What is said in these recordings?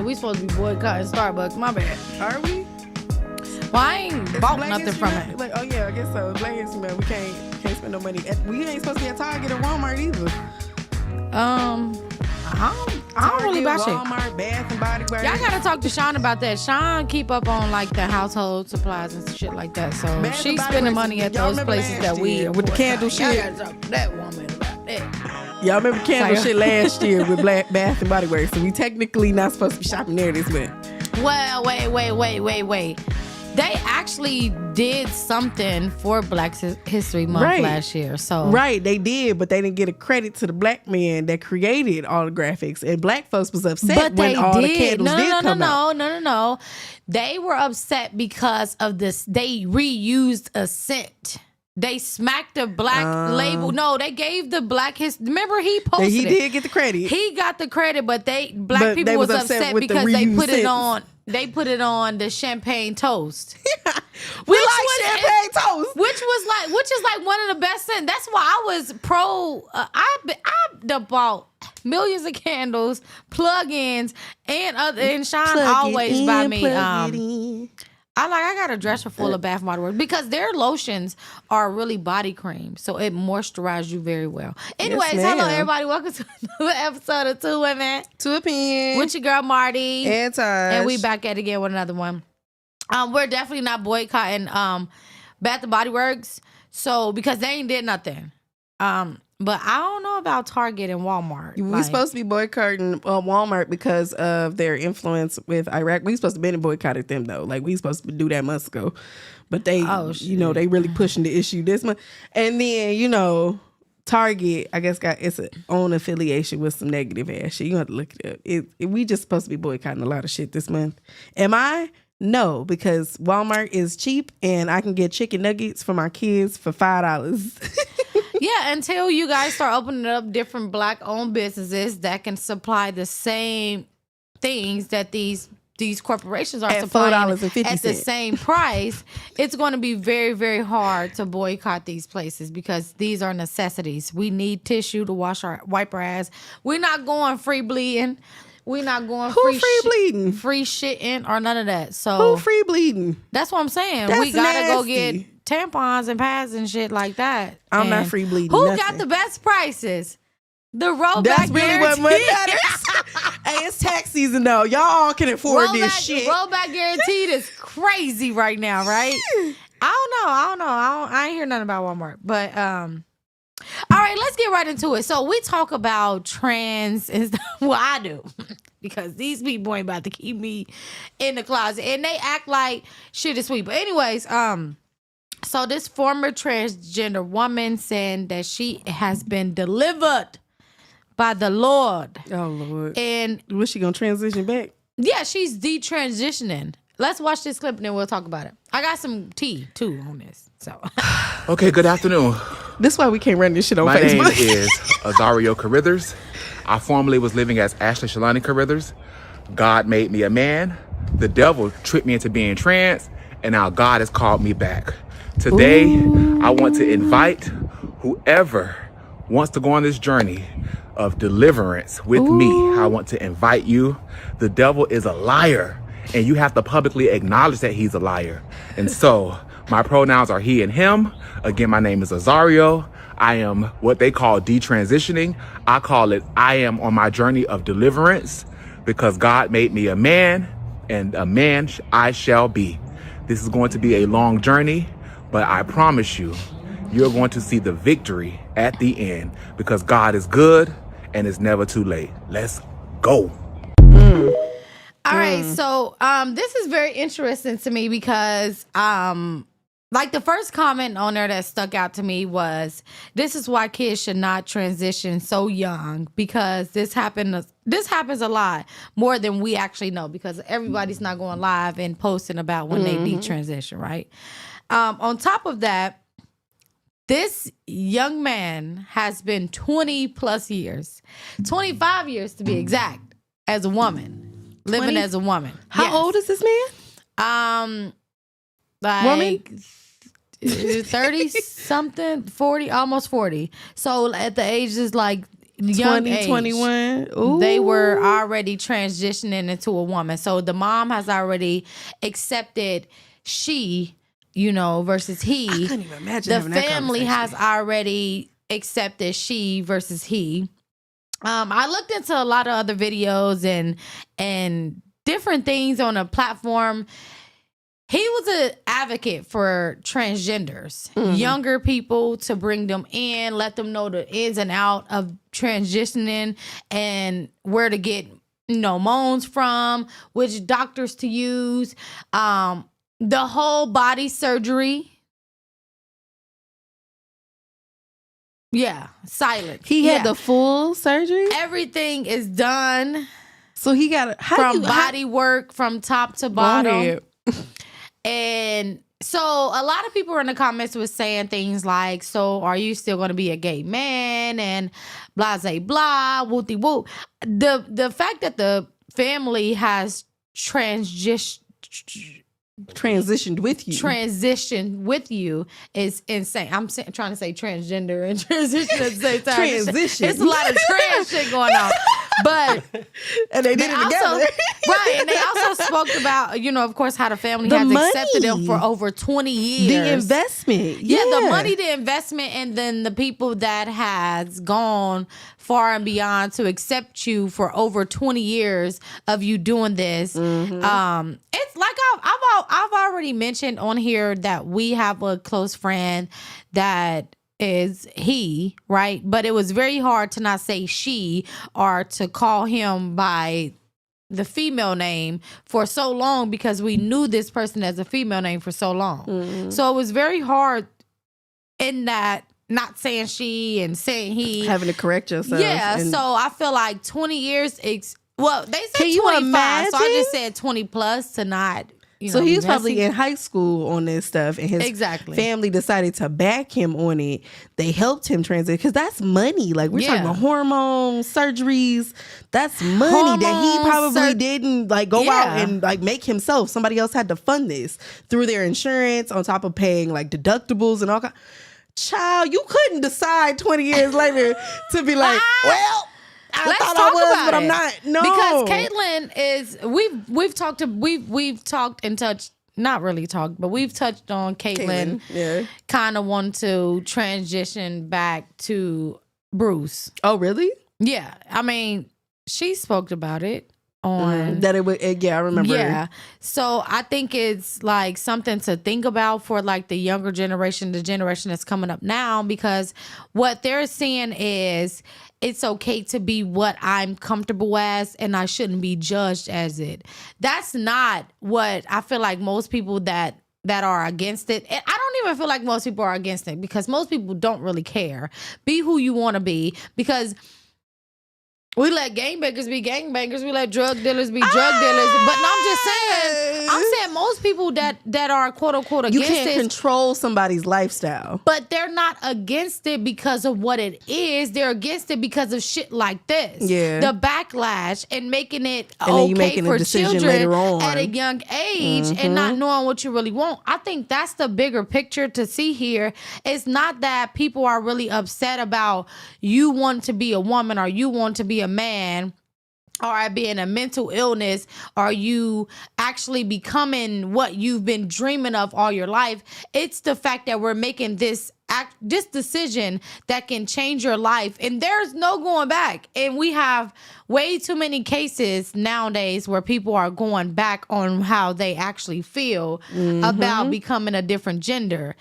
shit. We supposed to be boycotting Starbucks. My bad. Are we? Well, I ain't bought nothing from it. Like, oh yeah, I guess so. Black History Month. We can't spend no money. We ain't supposed to be at Target or Walmart either. I don't really buy shit. Walmart, Bath and Body Works. Y'all gotta talk to Sean about that. Sean keep up on like the household supplies and shit like that. So Bath she's and Body spending Works, money at y'all those remember places last that we year with the candle Y'all shit? gotta talk to that woman about that. Y'all remember candle Sorry. shit last year with Bath and Body Works? So we technically not supposed to be shopping there this month. Well, wait. They actually did something for Black History Month last year. So Right, they did, but they didn't get a credit to the black man that created all the graphics. And black folks was upset when all the candles did come out. No. They were upset because of this. They reused a scent. They smacked the black label. No, they gave the Black History. Remember, he posted He it. did get the credit. He got the credit, but black people they was was upset with the because they reused put it scents. on. They put it on the champagne toast. We like champagne toast. Which is like one of the best scents. That's why I was pro. I bought millions of candles, plug-ins, and Sean always buy me. I got a dresser full of Bath and Body Works because their lotions are really body cream, so it moisturizes you very well. Anyways, hello everybody, welcome to another episode of Two Women, Two Opinions with your girl Marty and Taj. and we back at it again with another one. We're definitely not boycotting Bath and Body Works, so because they ain't did nothing. But I don't know about Target and Walmart. We supposed to be boycotting Walmart because of their influence with Iraq. We supposed to be boycotted them though. Like we supposed to do that months ago, but they, they really pushing the issue this month. And then Target, I guess, got its own affiliation with some negative ass shit. You have to look it up. We just supposed to be boycotting a lot of shit this month. Am I? No, because Walmart is cheap and I can get chicken nuggets for my kids for $5. Yeah, until you guys start opening up different black-owned businesses that can supply the same things that these corporations are supplying $4.50 at the same price, it's going to be very, very hard to boycott these places because these are necessities. We need tissue to wipe our ass. We're not going free bleeding. We're not going bleeding, free shitting, or none of that. So who free bleeding? That's what I'm saying. That's we gotta nasty. go get tampons and pads and shit like that. I'm not free bleeding. Who nothing. got the best prices? The rollback That's really guarantee. what matters. Hey, it's tax season though. Y'all can afford this shit. Rollback guaranteed is crazy right now, right? I don't know. I ain't hear nothing about Walmart, but all right, let's get right into it. So we talk about trans and stuff. Well, I do. Because these people ain't about to keep me in the closet. And they act like shit is sweet. But anyways, so this former transgender woman saying that she has been delivered by the Lord. Oh, Lord. And was she going to transition back? Yeah, she's detransitioning. Let's watch this clip and then we'll talk about it. I got some tea, too, on this. So. Okay, good afternoon. This is why we can't run this shit on My Facebook. name is Azario Carithers. I formerly was living as Ashley Shalani Carithers. God made me a man. The devil tricked me into being trans, and now God has called me back. Today, I want to invite whoever wants to go on this journey of deliverance with me. I want to invite you. The devil is a liar, and you have to publicly acknowledge that he's a liar. And so, my pronouns are he and him. Again, my name is Azario. I am what they call detransitioning. I call it I am on my journey of deliverance because God made me a man, and a man I shall be. This is going to be a long journey, but I promise you, you're going to see the victory at the end because God is good and it's never too late. Let's go. All right, so this is very interesting to me because like the first comment on there that stuck out to me was, this is why kids should not transition so young because this happens a lot more than we actually know because everybody's not going live and posting about when they detransition, right? On top of that, this young man has been 20 plus years, 25 years to be exact, as a woman, living as a woman. How old is this man? Like 30 something, 40, almost 40. So at the age is like young age, 21. they were already transitioning into a woman. So the mom has already accepted she, versus he. I couldn't even imagine the having that family conversation. has already accepted she versus he. I looked into a lot of other videos and different things on a platform. He was an advocate for transgenders, younger people, to bring them in, let them know the ins and out of transitioning and where to get, moans from, which doctors to use, the whole body surgery. Yeah, silent. He had the full surgery? Everything is done. So he got from body work from top to bottom. And so a lot of people in the comments was saying things like, so are you still going to be a gay man and blah, blah, wooty woo. The fact that the family has transitioned with you is insane. I'm trying to say transgender and transition at the same time. Transition. It's a lot of trans shit going on. But and they did it together. Right. And they also spoke about, of course, how the family has accepted them for over 20 years. The investment. Yeah, the money, the investment, and then the people that has gone far and beyond to accept you for over 20 years of you doing this. It's like I've already mentioned on here that we have a close friend that is he, right? But it was very hard to not say she or to call him by the female name for so long because we knew this person as a female name for so long. So it was very hard in that not saying she and saying he. Having to correct yourself. Yeah, so I feel like 20 years, they said 25, so I just said 20 plus to not. So he was probably in high school on this stuff, and his family decided to back him on it. They helped him transition because that's money. Like we're talking about hormone surgeries. That's money that he probably didn't go out and make himself. Somebody else had to fund this through their insurance on top of paying deductibles and all kind. Child, you couldn't decide 20 years later to be like, well. I thought I was, but I'm not. No, because Caitlyn is. We've talked and touched. Not really talked, but we've touched on Caitlyn. Yeah, kind of want to transition back to Bruce. Oh, really? Yeah, I mean, she spoke about it on that it would. Yeah, I remember. Yeah, so I think it's something to think about for the younger generation, the generation that's coming up now, because what they're seeing is. It's okay to be what I'm comfortable as, and I shouldn't be judged as it. That's not what I feel like most people that are against it. And I don't even feel like most people are against it because most people don't really care. Be who you want to be because we let gangbangers be gangbangers. We let drug dealers be drug dealers. But no, I'm saying most people that are quote unquote against it. You can't control somebody's lifestyle. But they're not against it because of what it is. They're against it because of shit like this. Yeah. The backlash and making it and okay for children later on. at a young age and not knowing what you really want. I think that's the bigger picture to see here. It's not that people are really upset about you want to be a woman or you want to be a man or being a mental illness or you actually becoming what you've been dreaming of all your life. It's the fact that we're making this decision that can change your life and there's no going back. And we have way too many cases nowadays where people are going back on how they actually feel about becoming a different gender.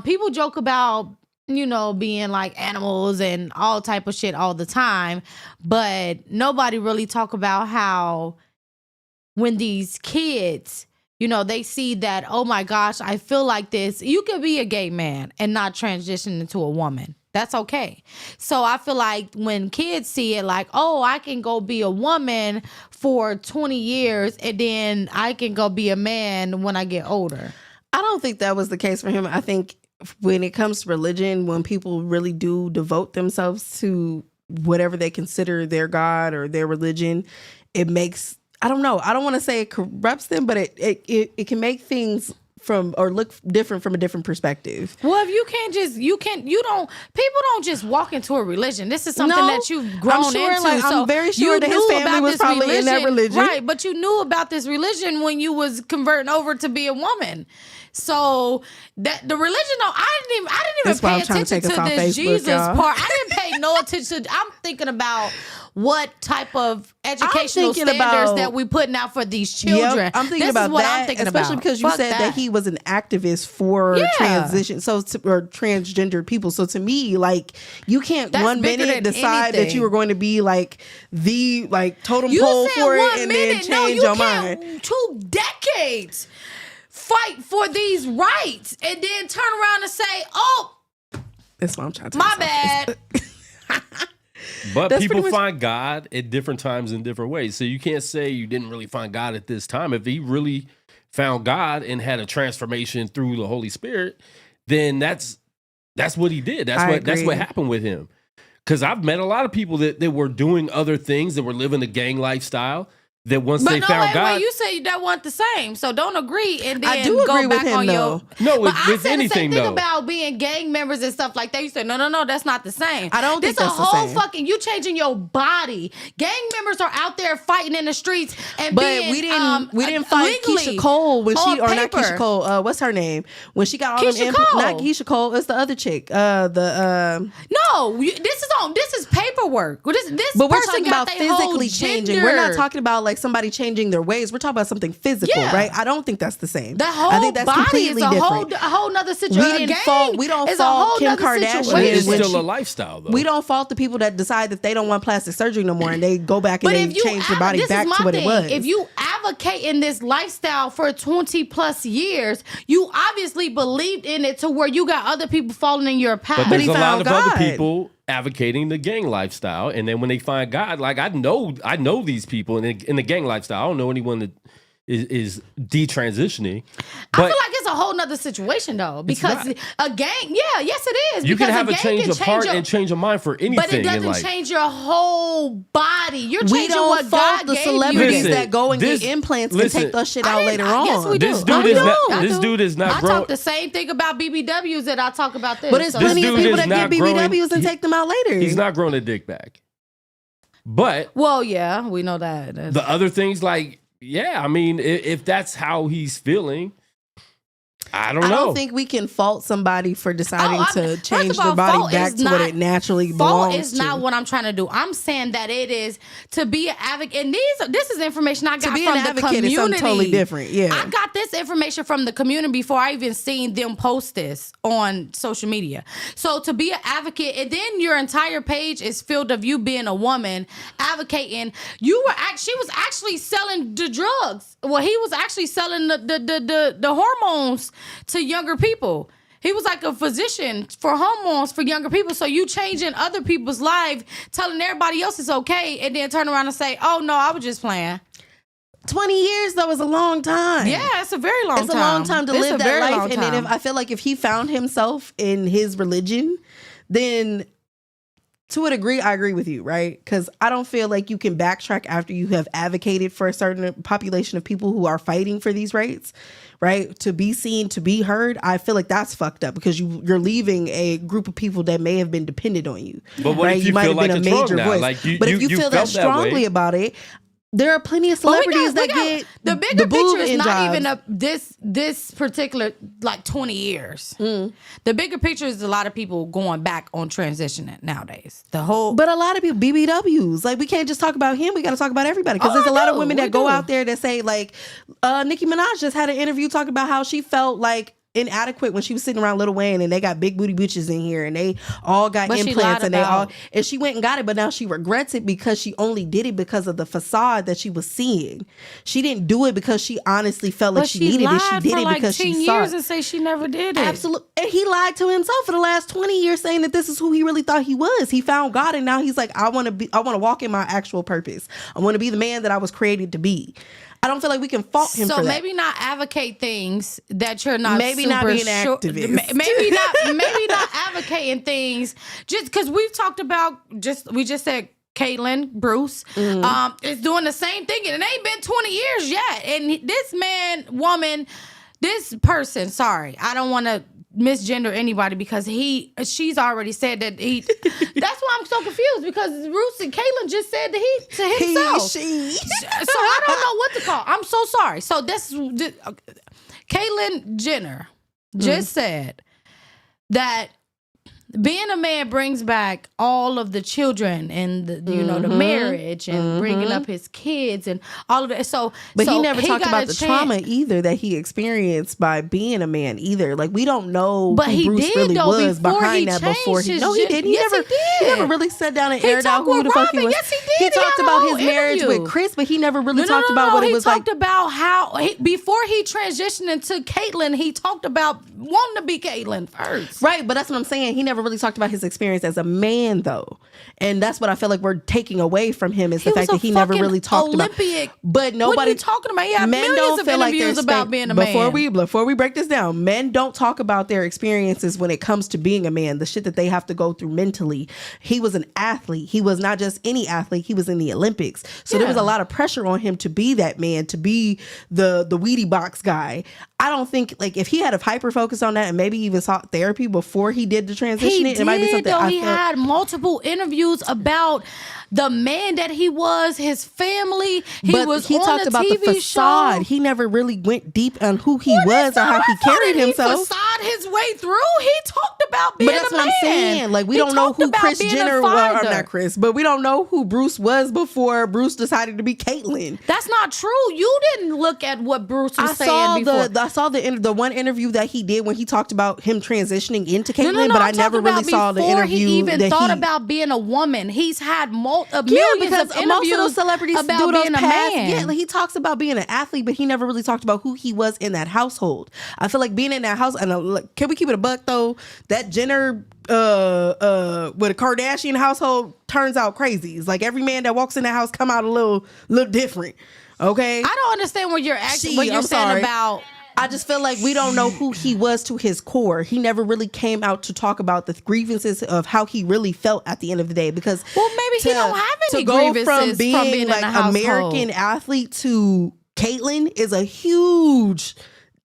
People joke about being like animals and all type of shit all the time. But nobody really talk about how when these kids, they see that, oh my gosh, I feel like this. You could be a gay man and not transition into a woman. That's okay. So I feel like when kids see it like, oh, I can go be a woman for 20 years and then I can go be a man when I get older. I don't think that was the case for him. I think when it comes to religion, when people really do devote themselves to whatever they consider their God or their religion, it makes, I don't know, I don't want to say it corrupts them, but it can make things look different from a different perspective. Well, if people don't just walk into a religion. This is something that you've grown into. I'm very sure that his family was probably in that religion. Right, but you knew about this religion when you was converting over to be a woman. So that the religion, I didn't even pay attention to this Facebook, Jesus part. I didn't pay no attention. I'm thinking about what type of educational standards that we putting out for these children. Yep, I'm thinking about that, especially because you said that he was an activist for transition, or transgendered people. So to me, like, you can't one minute decide that you were going to be like the totem pole for it, and then change your mind. 2 decades. Fight for these rights and then turn around and say, "Oh, that's what I'm trying to my bad." But people find God at different times in different ways. So you can't say you didn't really find God at this time. If he really found God and had a transformation through the Holy Spirit, then that's what he did. That's what happened with him. Because I've met a lot of people that were doing other things, that were living a gang lifestyle. That once they found God, you say that weren't the same, so don't agree and then I do go agree back with him, on though. No, but I with said anything the same thing though. about being gang members and stuff like that. You said no, that's not the same. I don't think that's the same. This a whole fucking you changing your body. Gang members are out there fighting in the streets and we didn't fight Keisha Cole when she not Keisha Cole. What's her name? When she got all them not Keisha Cole. It's the other chick. No, this is paperwork. This but we're talking about physically changing. We're not talking about like somebody changing their ways. We're talking about something physical, right? I don't think that's the same. I think that's completely different. A whole nother situation. We don't fault Kim Kardashian. It's still a lifestyle, though. We don't fault the people that decide that they don't want plastic surgery no more and they go back and they change their body back to what it was. If you advocate in this lifestyle for 20 plus years, you obviously believed in it to where you got other people following in your path. But there's a lot of other people advocating the gang lifestyle, and then when they find God, like I know these people in the gang lifestyle. I don't know anyone that is detransitioning. I feel like it's a whole nother situation though, because a gang, yes it is. You can have a change of heart and change of mind for anything, but it doesn't change your whole body. You're changing what God gave you. We don't fault the celebrities that go and get implants and take that shit out later on. Yes, we do. This dude is not grown. I talk the same thing about BBWs that I talk about this. But there's plenty of people that get BBWs and take them out later. He's not growing a dick back. But yeah, we know that. The other things like. Yeah, I mean, if that's how he's feeling, I don't know. I don't think we can fault somebody for deciding to change their body back to what it naturally belongs to. Fault is not what I'm trying to do. I'm saying that it is to be an advocate. And this is information I got from the community. To be an advocate is something totally different. Yeah, I got this information from the community before I even seen them post this on social media. So to be an advocate, and then your entire page is filled of you being a woman advocating. She was actually selling the drugs. Well, he was actually selling the hormones to younger people. He was like a physician for hormones for younger people. So you changing other people's lives, telling everybody else it's okay, and then turn around and say, "Oh no, I was just playing." 20 years though is a long time. Yeah, it's a very long time. It's a long time to live that life. And then I feel like if he found himself in his religion, then to a degree, I agree with you, right? Because I don't feel like you can backtrack after you have advocated for a certain population of people who are fighting for these rights, right? To be seen, to be heard. I feel like that's fucked up because you're leaving a group of people that may have been dependent on you. But what if you might feel have been like a major voice. Like but if you feel that strongly about it, there are plenty of celebrities that get the bigger picture is not even this particular like 20 years. The bigger picture is a lot of people going back on transitioning nowadays. But a lot of people BBWs, like we can't just talk about him. We got to talk about everybody because there's a lot of women that go out there that say like Nicki Minaj just had an interview talking about how she felt like inadequate when she was sitting around Lil Wayne and they got big booty bitches in here and they all got implants and she went and got it, but now she regrets it because she only did it because of the facade that she was seeing. She didn't do it because she honestly felt like she needed it. She did it because she saw it. 10 years and say she never did it. Absolutely. And he lied to himself for the last 20 years saying that this is who he really thought he was. He found God and now he's like, I want to walk in my actual purpose. I want to be the man that I was created to be. I don't feel like we can fault him for that. So maybe not advocate things that you're not maybe not being activist. Maybe not advocating things just because we've talked about we just said Caitlyn Bruce is doing the same thing and it ain't been 20 years yet. And this woman this person, sorry, I don't want to misgender anybody because she's already said that he. That's why I'm so confused because Bruce and Caitlyn just said that to himself. She. So I don't know what to call. I'm so sorry. So this Caitlyn Jenner just said that being a man brings back all of the children and the marriage and bringing up his kids and all of that. But he never talked about the trauma either that he experienced by being a man either. Like we don't know who Bruce really was behind that before he. No, he didn't. He never really sat down and aired out who the fuck he was. Yes, he did. He talked about his marriage with Chris, but he never really talked about what it was like. He talked about how before he transitioned into Caitlyn, he talked about wanting to be Caitlyn first. Right, but that's what I'm saying. He never really talked about his experience as a man, though, and that's what I feel like we're taking away from him is the fact that he never really talked about. But nobody. What are you talking about? Yeah, men don't feel like interviews about being a man. Before we break this down, men don't talk about their experiences when it comes to being a man. The shit that they have to go through mentally. He was an athlete. He was not just any athlete. He was in the Olympics, so there was a lot of pressure on him to be that man, to be the Wheatie box guy. I don't think like if he had a hyper focus on that and maybe even sought therapy before he did the transition, it might be something. He had multiple interviews about the man that he was, his family. He talked about the facade. Show. He never really went deep on who he was or how he carried himself. He facade his way through. He talked about being a man. But that's what I'm saying. Like we don't know who Kris Jenner was, or not Kris, but we don't know who Bruce was before Bruce decided to be Caitlyn. That's not true. You didn't look at what Bruce was saying before. I saw the one interview that he did when he talked about him transitioning into Caitlyn, but I never really saw the interview. He even thought about being a woman. He's had millions of interviews most of those celebrities about being a man. Yeah, like he talks about being an athlete, but he never really talked about who he was in that household. I feel like being in that house, and can we keep it a buck though? That Jenner with a Kardashian household turns out crazy. It's like every man that walks in the house come out a little different. Okay, I don't understand what you're saying about. I just feel like we don't know who he was to his core. He never really came out to talk about the grievances of how he really felt at the end of the day. Because maybe he don't have any grievances from being like an American athlete to Caitlyn is a huge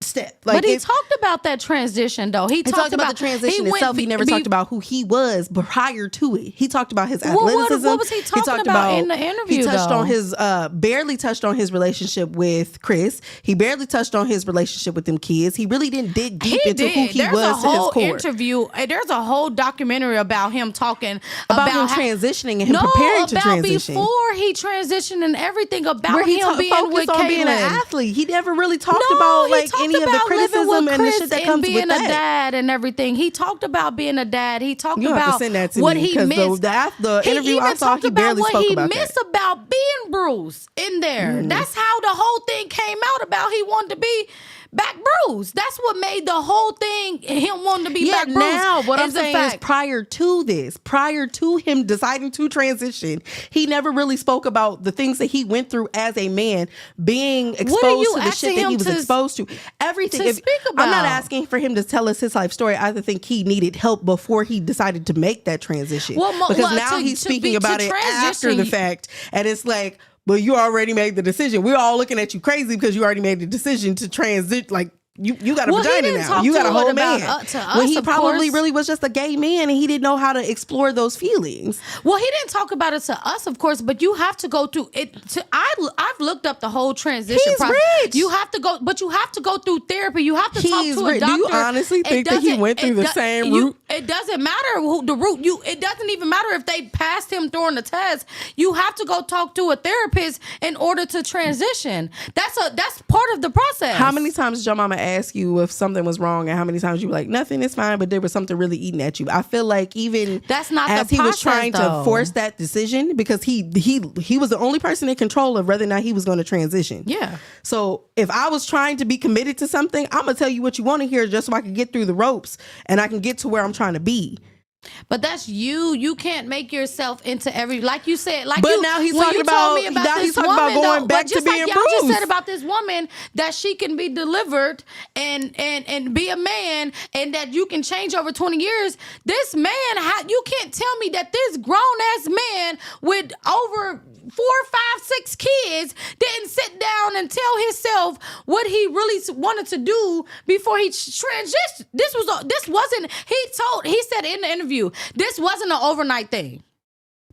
step. Like, but he talked about that transition though. He talked about the transition itself. He never talked about who he was prior to it. He talked about his athleticism. What was he talking about in the interview? He touched on his barely touched on his relationship with Chris. He barely touched on his relationship with them kids. He really didn't dig deep into who he was to his core. There's a whole documentary about him talking about him transitioning and him preparing to transition. Before he transitioned and everything about him being with Caitlyn. Being an athlete. He never really talked about like any of the criticism and the shit that comes being with that. A dad and everything. He talked about being a dad. He talked about what he missed. The interview I saw, he barely spoke about that. What he missed about being Bruce in there. That's how the whole thing came out about he wanted to be back Bruce. That's what made the whole thing him wanting to be back Bruce. Now what I'm saying is prior to him deciding to transition, he never really spoke about the things that he went through as a man, being exposed to the shit that he was exposed to. Everything. I'm not asking for him to tell us his life story. I think he needed help before he decided to make that transition. Because now he's speaking about it after the fact, and it's like, but you already made the decision. We're all looking at you crazy because you already made the decision to transit. Like you got a vagina now. You got a whole man. When he probably really was just a gay man and he didn't know how to explore those feelings. Well, he didn't talk about it to us, of course, but you have to go through it. I've looked up the whole transition process. Rich. You have to go through therapy. You have to talk to a doctor. Do you honestly think that he went through the same route? It doesn't matter the route. It doesn't even matter if they passed him during the test. You have to go talk to a therapist in order to transition. That's part of the process. How many times did your mama ask you if something was wrong, and how many times you were like, nothing is fine, but there was something really eating at you? I feel like even that's not as the he process, was trying to force that decision, because he was the only person in control of whether or not he was going to transition. Yeah. So if I was trying to be committed to something, I'm gonna tell you what you want to hear just so I can get through the ropes and I can get to where I'm trying to be. But that's you. You can't make yourself into every, like you said, like but you. Now he's when talking you told about. me about Now this he's talking woman, about going though, back but to just being like Bruce. y'all just said about this woman, that she can be delivered and be a man, and that you can change over 20 years. This man, you can't tell me that this grown ass man with over 4, 5, 6 kids didn't sit down and tell himself what he really wanted to do before he transitioned. This wasn't. He said in the interview, this wasn't an overnight thing.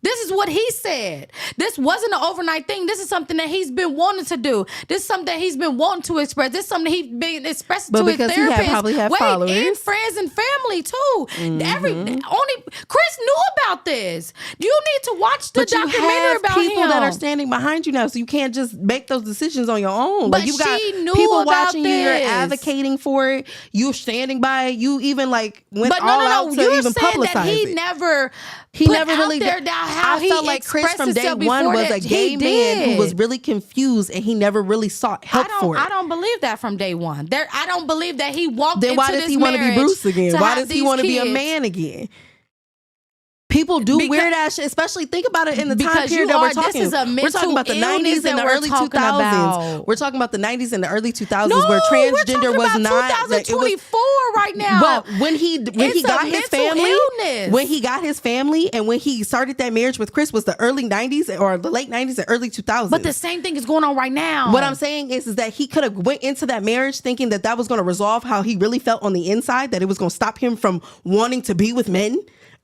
This is what he said. This wasn't an overnight thing. This is something that he's been wanting to do. This is something that he's been wanting to express. This is something he's been expressing to his therapist. Probably have followers. And friends and family too. Only Chris knew about this. You need to watch the documentary about people him. that are standing behind you now, so you can't just make those decisions on your own. But like you got knew people about watching this. you. You're advocating for it. You're standing by it. You even like went but all out to you're even saying publicize that he it. never. He never really. How I felt like Chris from day one was a gay man who was really confused, and he never really sought help for it. I don't believe that from day one. I don't believe that he walked then into why does this he want to be Bruce again? Why does he want to be a kids? man again? People do weird ass shit, especially think about it in the time period that we're talking. We're talking about the 90s and the early 2000s. We're talking about the 90s and the early 2000s where transgender was not. 2024 right now. But when he got his family, and when he started that marriage with Chris was the early 90s or the late 90s and early 2000s. But the same thing is going on right now. What I'm saying is that he could have went into that marriage thinking that was going to resolve how he really felt on the inside, that it was going to stop him from wanting to be with men.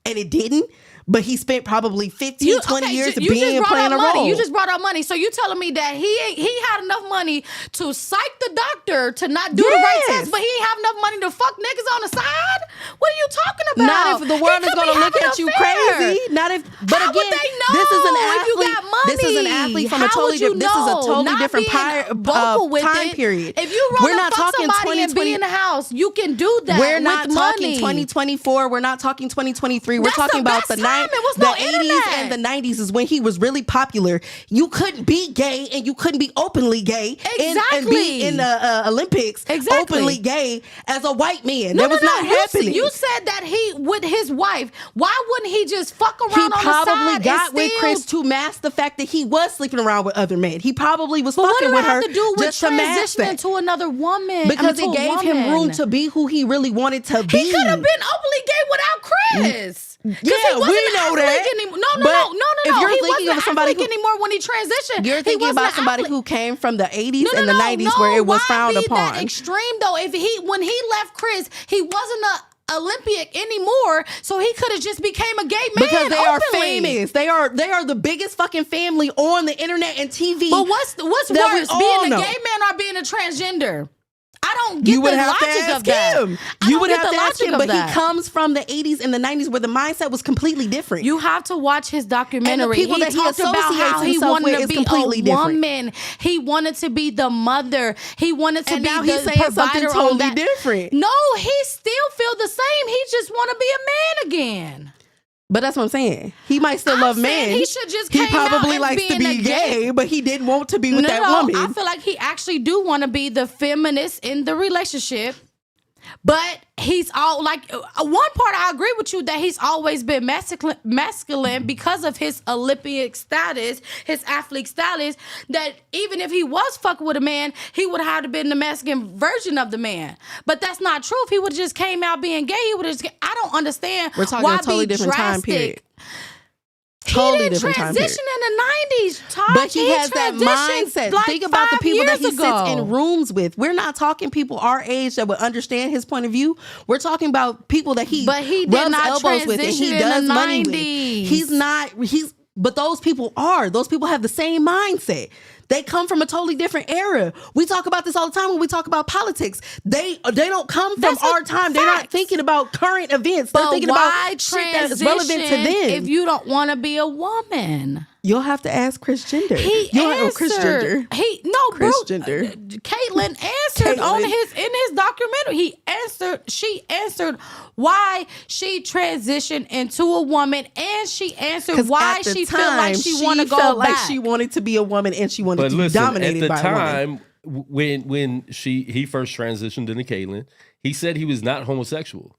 And it didn't. But he spent probably 15, 20 years being and playing a role. You just brought up money. So you telling me that he had enough money to psych the doctor to not do the right test, but he ain't have enough money to fuck niggas on the side? What are you talking about? Not if the world is going to look at you crazy. Not if. But how again, would they know this is an athlete. if you got money? This is an athlete from a totally different. This is a totally different time period. If you we're not talking somebody and be in the house, you can do that. We're not with talking money. 2024. We're not talking 2023. We're talking about the 80s and the 90s is when he was really popular. You couldn't be gay and you couldn't be openly gay and be in the Olympics openly gay as a white man. That was not happening. You said that he with his wife. Why wouldn't he just fuck around on the side? He probably got with Chris to mask the fact that he was sleeping around with other men. He probably was fucking with her just to mask that. To another woman because it gave him room to be who he really wanted to be. He could have been openly gay without Chris. Yeah, we know that. No. If you're thinking of somebody anymore when he transitioned, you're thinking about somebody who came from the 80s and the 90s where it was frowned upon. That extreme though. When he left Chris, he wasn't a Olympic anymore, so he could have just became a gay man because they openly. are famous. They are the biggest fucking family on the internet and TV. But what's worse, being a gay man or being a transgender? I don't get the logic of that. You would have to ask him, but he comes from the 80s and the 90s where the mindset was completely different. You have to watch his documentary. And the people he that he talked about how he wanted to be a woman. He wanted to be the mother. He wanted to be the provider. Totally different. No, he still feel the same. He just want to be a man again. But that's what I'm saying. He might still love men. He should just. He probably likes to be gay, but he didn't want to be with that woman. I feel like he actually do want to be the feminist in the relationship. But he's all like one part I agree with you that he's always been masculine because of his Olympic status, his athlete status, that even if he was fucking with a man, he would have to been the masculine version of the man. But that's not true. If he would have just came out being gay, he would have just, I don't understand. We're talking a totally different time period. Totally he didn't transition in the 90s, Todd. But he has that mindset. Like think about the people that he sits in rooms with. We're not talking people our age that would understand his point of view. We're talking about people that he rubs elbows with and he does money with. But those people have the same mindset. They come from a totally different era. We talk about this all the time when we talk about politics. They don't come from our time. They're not thinking about current events. They're thinking about shit that is relevant to them. If you don't want to be a woman, you'll have to ask Chris Gender. Chris Gender. Chris Gender. Caitlyn answered in his documentary. She answered why she transitioned into a woman, and she answered why she felt like she wanted to go back. Like she wanted to be a woman, and she wanted to be dominated by a woman. At the time when he first transitioned into Caitlyn, he said he was not homosexual.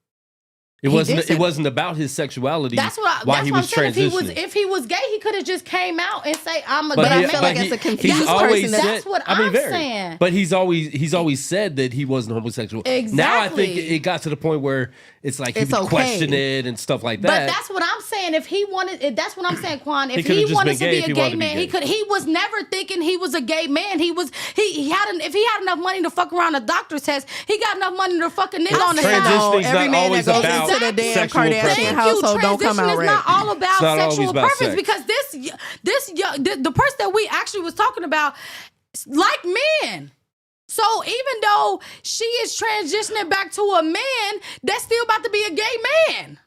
It wasn't about his sexuality. That's why he was transitioning. If he was gay, he could have just came out and say, "I'm a gay man." I feel like as a confused person, that's what I'm saying. But he's always said that he wasn't homosexual. Exactly. Now I think it got to the point where it's like he would question it and stuff like that. But that's what I'm saying. If he wanted, that's what I'm saying, Quan. If he wanted to be a gay man, he could. He was never thinking he was a gay man. If he had enough money to fuck around a doctor's test, he got enough money to fuck a nigga on the side. Every man that goes into the damn Kardashian household don't come out right. It's not all about sexual preference because the person that we actually was talking about like men. So even though she is transitioning back to a man, that's still about to be a gay man.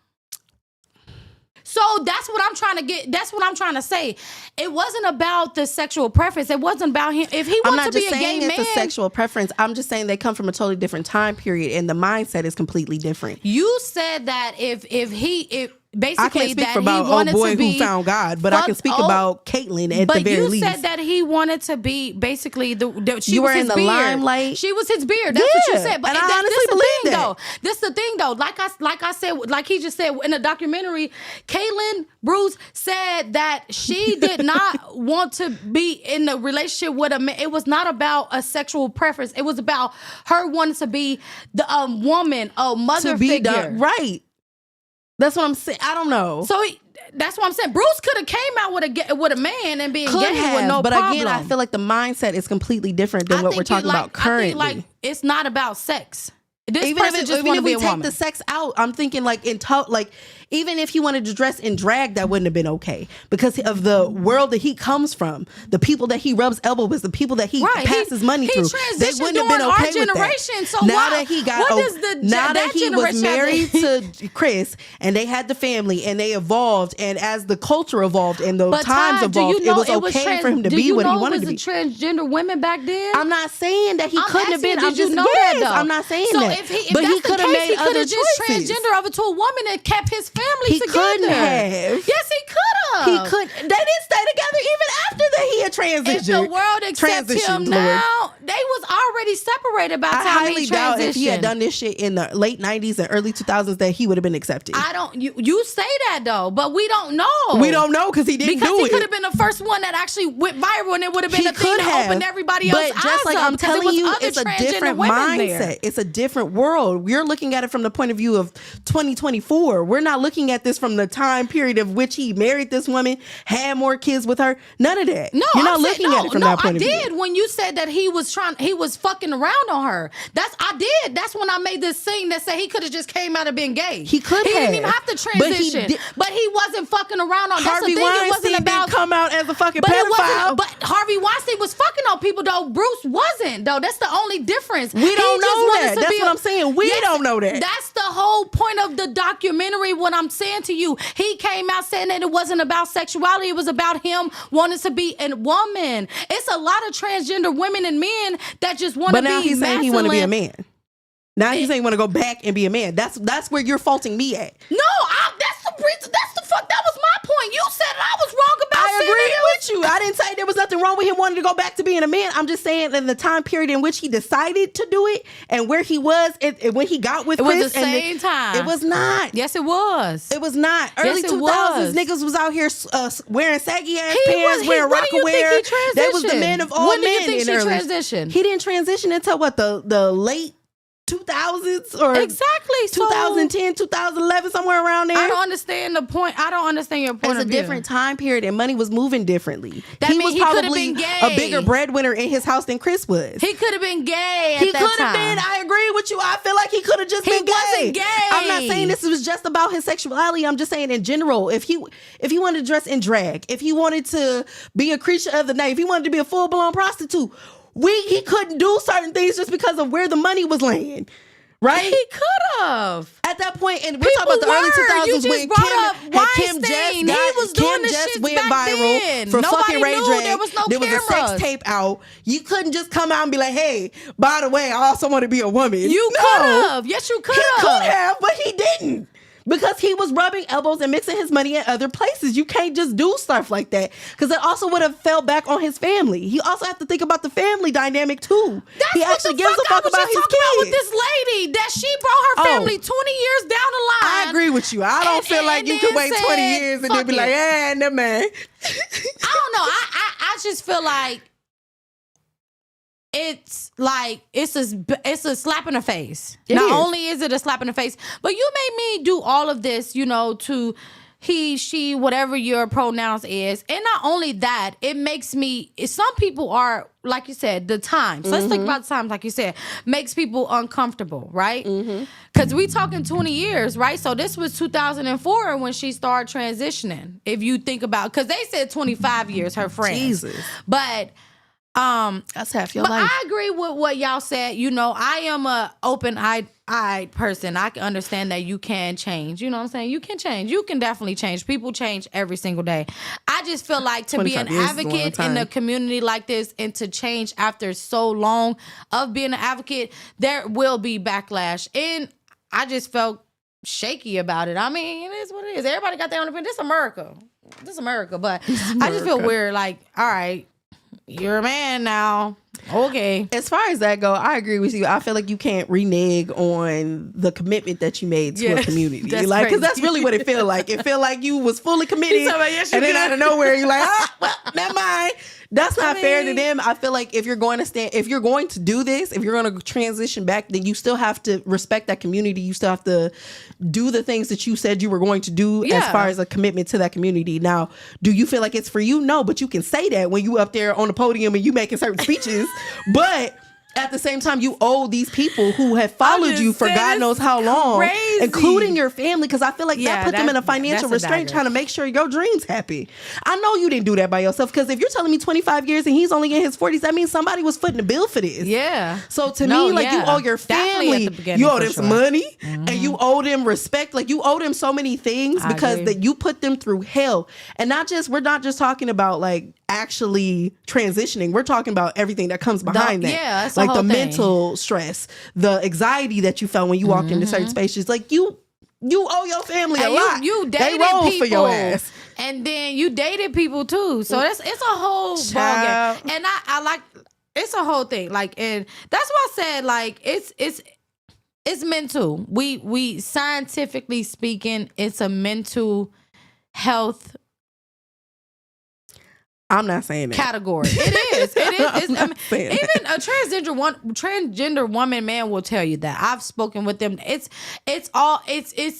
So that's what I'm trying to get. That's what I'm trying to say. It wasn't about the sexual preference. It wasn't about him. If he wants to be a gay man, it's a sexual preference. I'm just saying they come from a totally different time period, and the mindset is completely different. You said that if basically I can't speak for about old boy who found God, but I can speak about Caitlyn at the very least. But you said that he wanted to be basically she you was were his in the beard. Limelight. She was his beard. That's what you said. But and I honestly believe that. This the thing though. Like I said, like he just said in the documentary, Caitlyn Bruce said that she did not want to be in a relationship with a man. It was not about a sexual preference. It was about her wanting to be the woman, a mother figure. Right. That's what I'm saying. I don't know. So that's what I'm saying. Bruce could have came out with a man and being gay with no problem. But again, I feel like the mindset is completely different than what we're talking about currently. I think it's not about sex. This even person just want to be a woman. Even if we take the sex out, I'm thinking like even if he wanted to dress in drag, that wouldn't have been okay because of the world that he comes from, the people that he rubs elbows with, the people that he passes money through. They wouldn't have been okay with that. So now that he got, now that he was married to Chris and they had the family and they evolved, and as the culture evolved and the times evolved, it was okay for him to be what he wanted to be. Was transgender women back then? I'm not saying that he couldn't have been. I'm just I'm not saying that. But he could have made other choices. Transgender over to a woman and kept his family together. He couldn't have. Yes, he could have. He could. They didn't stay together even after that he had transitioned. If the world accepts him now, they was already separated by the time he transitioned. I highly doubt if he had done this shit in the late 90s and early 2000s that he would have been accepted. You say that though, but we don't know. We don't know because he didn't do it. Because he could have been the first one that actually went viral and it would have been the thing that opened everybody else's eyes. But just like I'm telling you, it's a different mindset. It's a different world. We're looking at it from the point of view of 2024. We're not looking at this from the time period of which he married this woman, had more kids with her. None of that. No, you're not looking at it from that point of view. I did when you said that he was fucking around on her. I did. That's when I made this scene that said he could have just came out of being gay. He could have. He didn't even have to transition. But he wasn't fucking around on. Harvey Weinstein didn't come out as a fucking pedophile. But Harvey Weinstein was fucking on people though. Bruce wasn't though. That's the only difference. We don't know that. That's what I'm saying. We don't know that. That's the whole point of the documentary. What I'm saying to you, he came out saying that it wasn't about sexuality. It was about him wanting to be a woman. It's a lot of transgender women and men that just want to be. But now he's saying he want to be a man. Now he's saying he want to go back and be a man. That's where you're faulting me at. No, that's the reason. That was my point. You said I was wrong about. I agree with you. I didn't say there was nothing wrong with him wanting to go back to being a man. I'm just saying in the time period in which he decided to do it and where he was when he got with Chris. It was the same time. It was not. Yes, it was. It was not. Early 2000s, niggas was out here wearing saggy ass pants, wearing Rocawear. They was the men of all men. When do you think she transitioned? He didn't transition until what the late 2000s or exactly 2010, 2011, somewhere around there. I don't understand the point. I don't understand your point. It's a different time period and money was moving differently. He was probably a bigger breadwinner in his house than Chris was. He could have been gay. He could have been. I agree with you. I feel like he could have just been gay. He wasn't gay. I'm not saying this was just about his sexuality. I'm just saying in general, if he wanted to dress in drag, if he wanted to be a creature of the night, if he wanted to be a full blown prostitute. He couldn't do certain things just because of where the money was laying. Right? He could have. At that point, and we're talking about the early 2000s when Kim Jess went viral for fucking Ray J. There was a sex tape out. You couldn't just come out and be like, hey, by the way, I also want to be a woman. You could have. Yes, you could have. He could have, but he didn't. Because he was rubbing elbows and mixing his money in other places. You can't just do stuff like that. Because it also would have fell back on his family. He also have to think about the family dynamic too. He actually gives a fuck about his kids. With this lady that she brought her family 20 years down the line. I with you. I don't feel like you can wait 20 years and then be like, "Eh, no man." I don't know. I just feel like it's a slap in the face. Not only is it a slap in the face, but you made me do all of this, to he, she, whatever your pronouns is. And not only that, it makes me, some people are, like you said, the times. Let's think about the times, like you said, makes people uncomfortable, right? Because we talking 20 years, right? So this was 2004 when she started transitioning. If you think about, because they said 25 years, her friends. Jesus. But that's half your life. I agree with what y'all said. I am a open-eyed person. I can understand that you can change. You know what I'm saying? You can change. You can definitely change. People change every single day. I just feel like to be an advocate in a community like this and to change after so long of being an advocate, there will be backlash. And I just felt shaky about it. I mean, it is what it is. Everybody got their own opinion. This is America. But I just feel weird. Like, all right, you're a man now. Okay. As far as that go, I agree with you. I feel like you can't renege on the commitment that you made to a community. Because that's really what it feel like. It feel like you was fully committed, and then out of nowhere you're like, well, never mind. That's not fair to them. I feel like if you're going to do this, if you're going to transition back, then you still have to respect that community. You still have to do the things that you said you were going to do as far as a commitment to that community. Now, do you feel like it's for you? No, but you can say that when you up there on the podium and you making certain speeches. But at the same time, you owe these people who have followed you for God knows how long, including your family, because I feel like that put them in a financial restraint trying to make sure your dream's happy. I know you didn't do that by yourself, because if you're telling me 25 years and he's only in his 40s, that means somebody was footing the bill for this. Yeah. So to me, like, you owe your family, you owe them some money, and you owe them respect. Like, you owe them so many things because that you put them through hell. And we're not just talking about like actually transitioning. We're talking about everything that comes behind that. Yeah, that's like the mental stress, the anxiety that you felt when you walked into certain spaces. Like you owe your family a lot. You dated they roll people for your ass, and then you dated people too. So it's a whole ballgame. And I like, it's a whole thing. Like, and that's why I said, like, it's mental. We scientifically speaking, it's a mental health. I'm not saying that. Category. It is. Even a transgender woman, man will tell you that. I've spoken with them. It's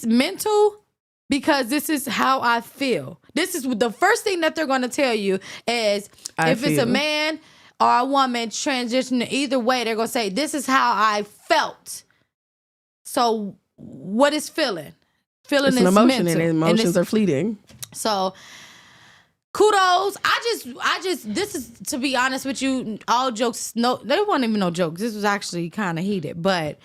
mental, because this is how I feel. This is the first thing that they're going to tell you is if it's a man or a woman transitioning either way, they're going to say, this is how I felt. So what is feeling? Feeling is an emotion, mental. and emotions are fleeting. So kudos. I just this is, to be honest with you, all jokes, no, they weren't even no jokes. This was actually kind of heated, but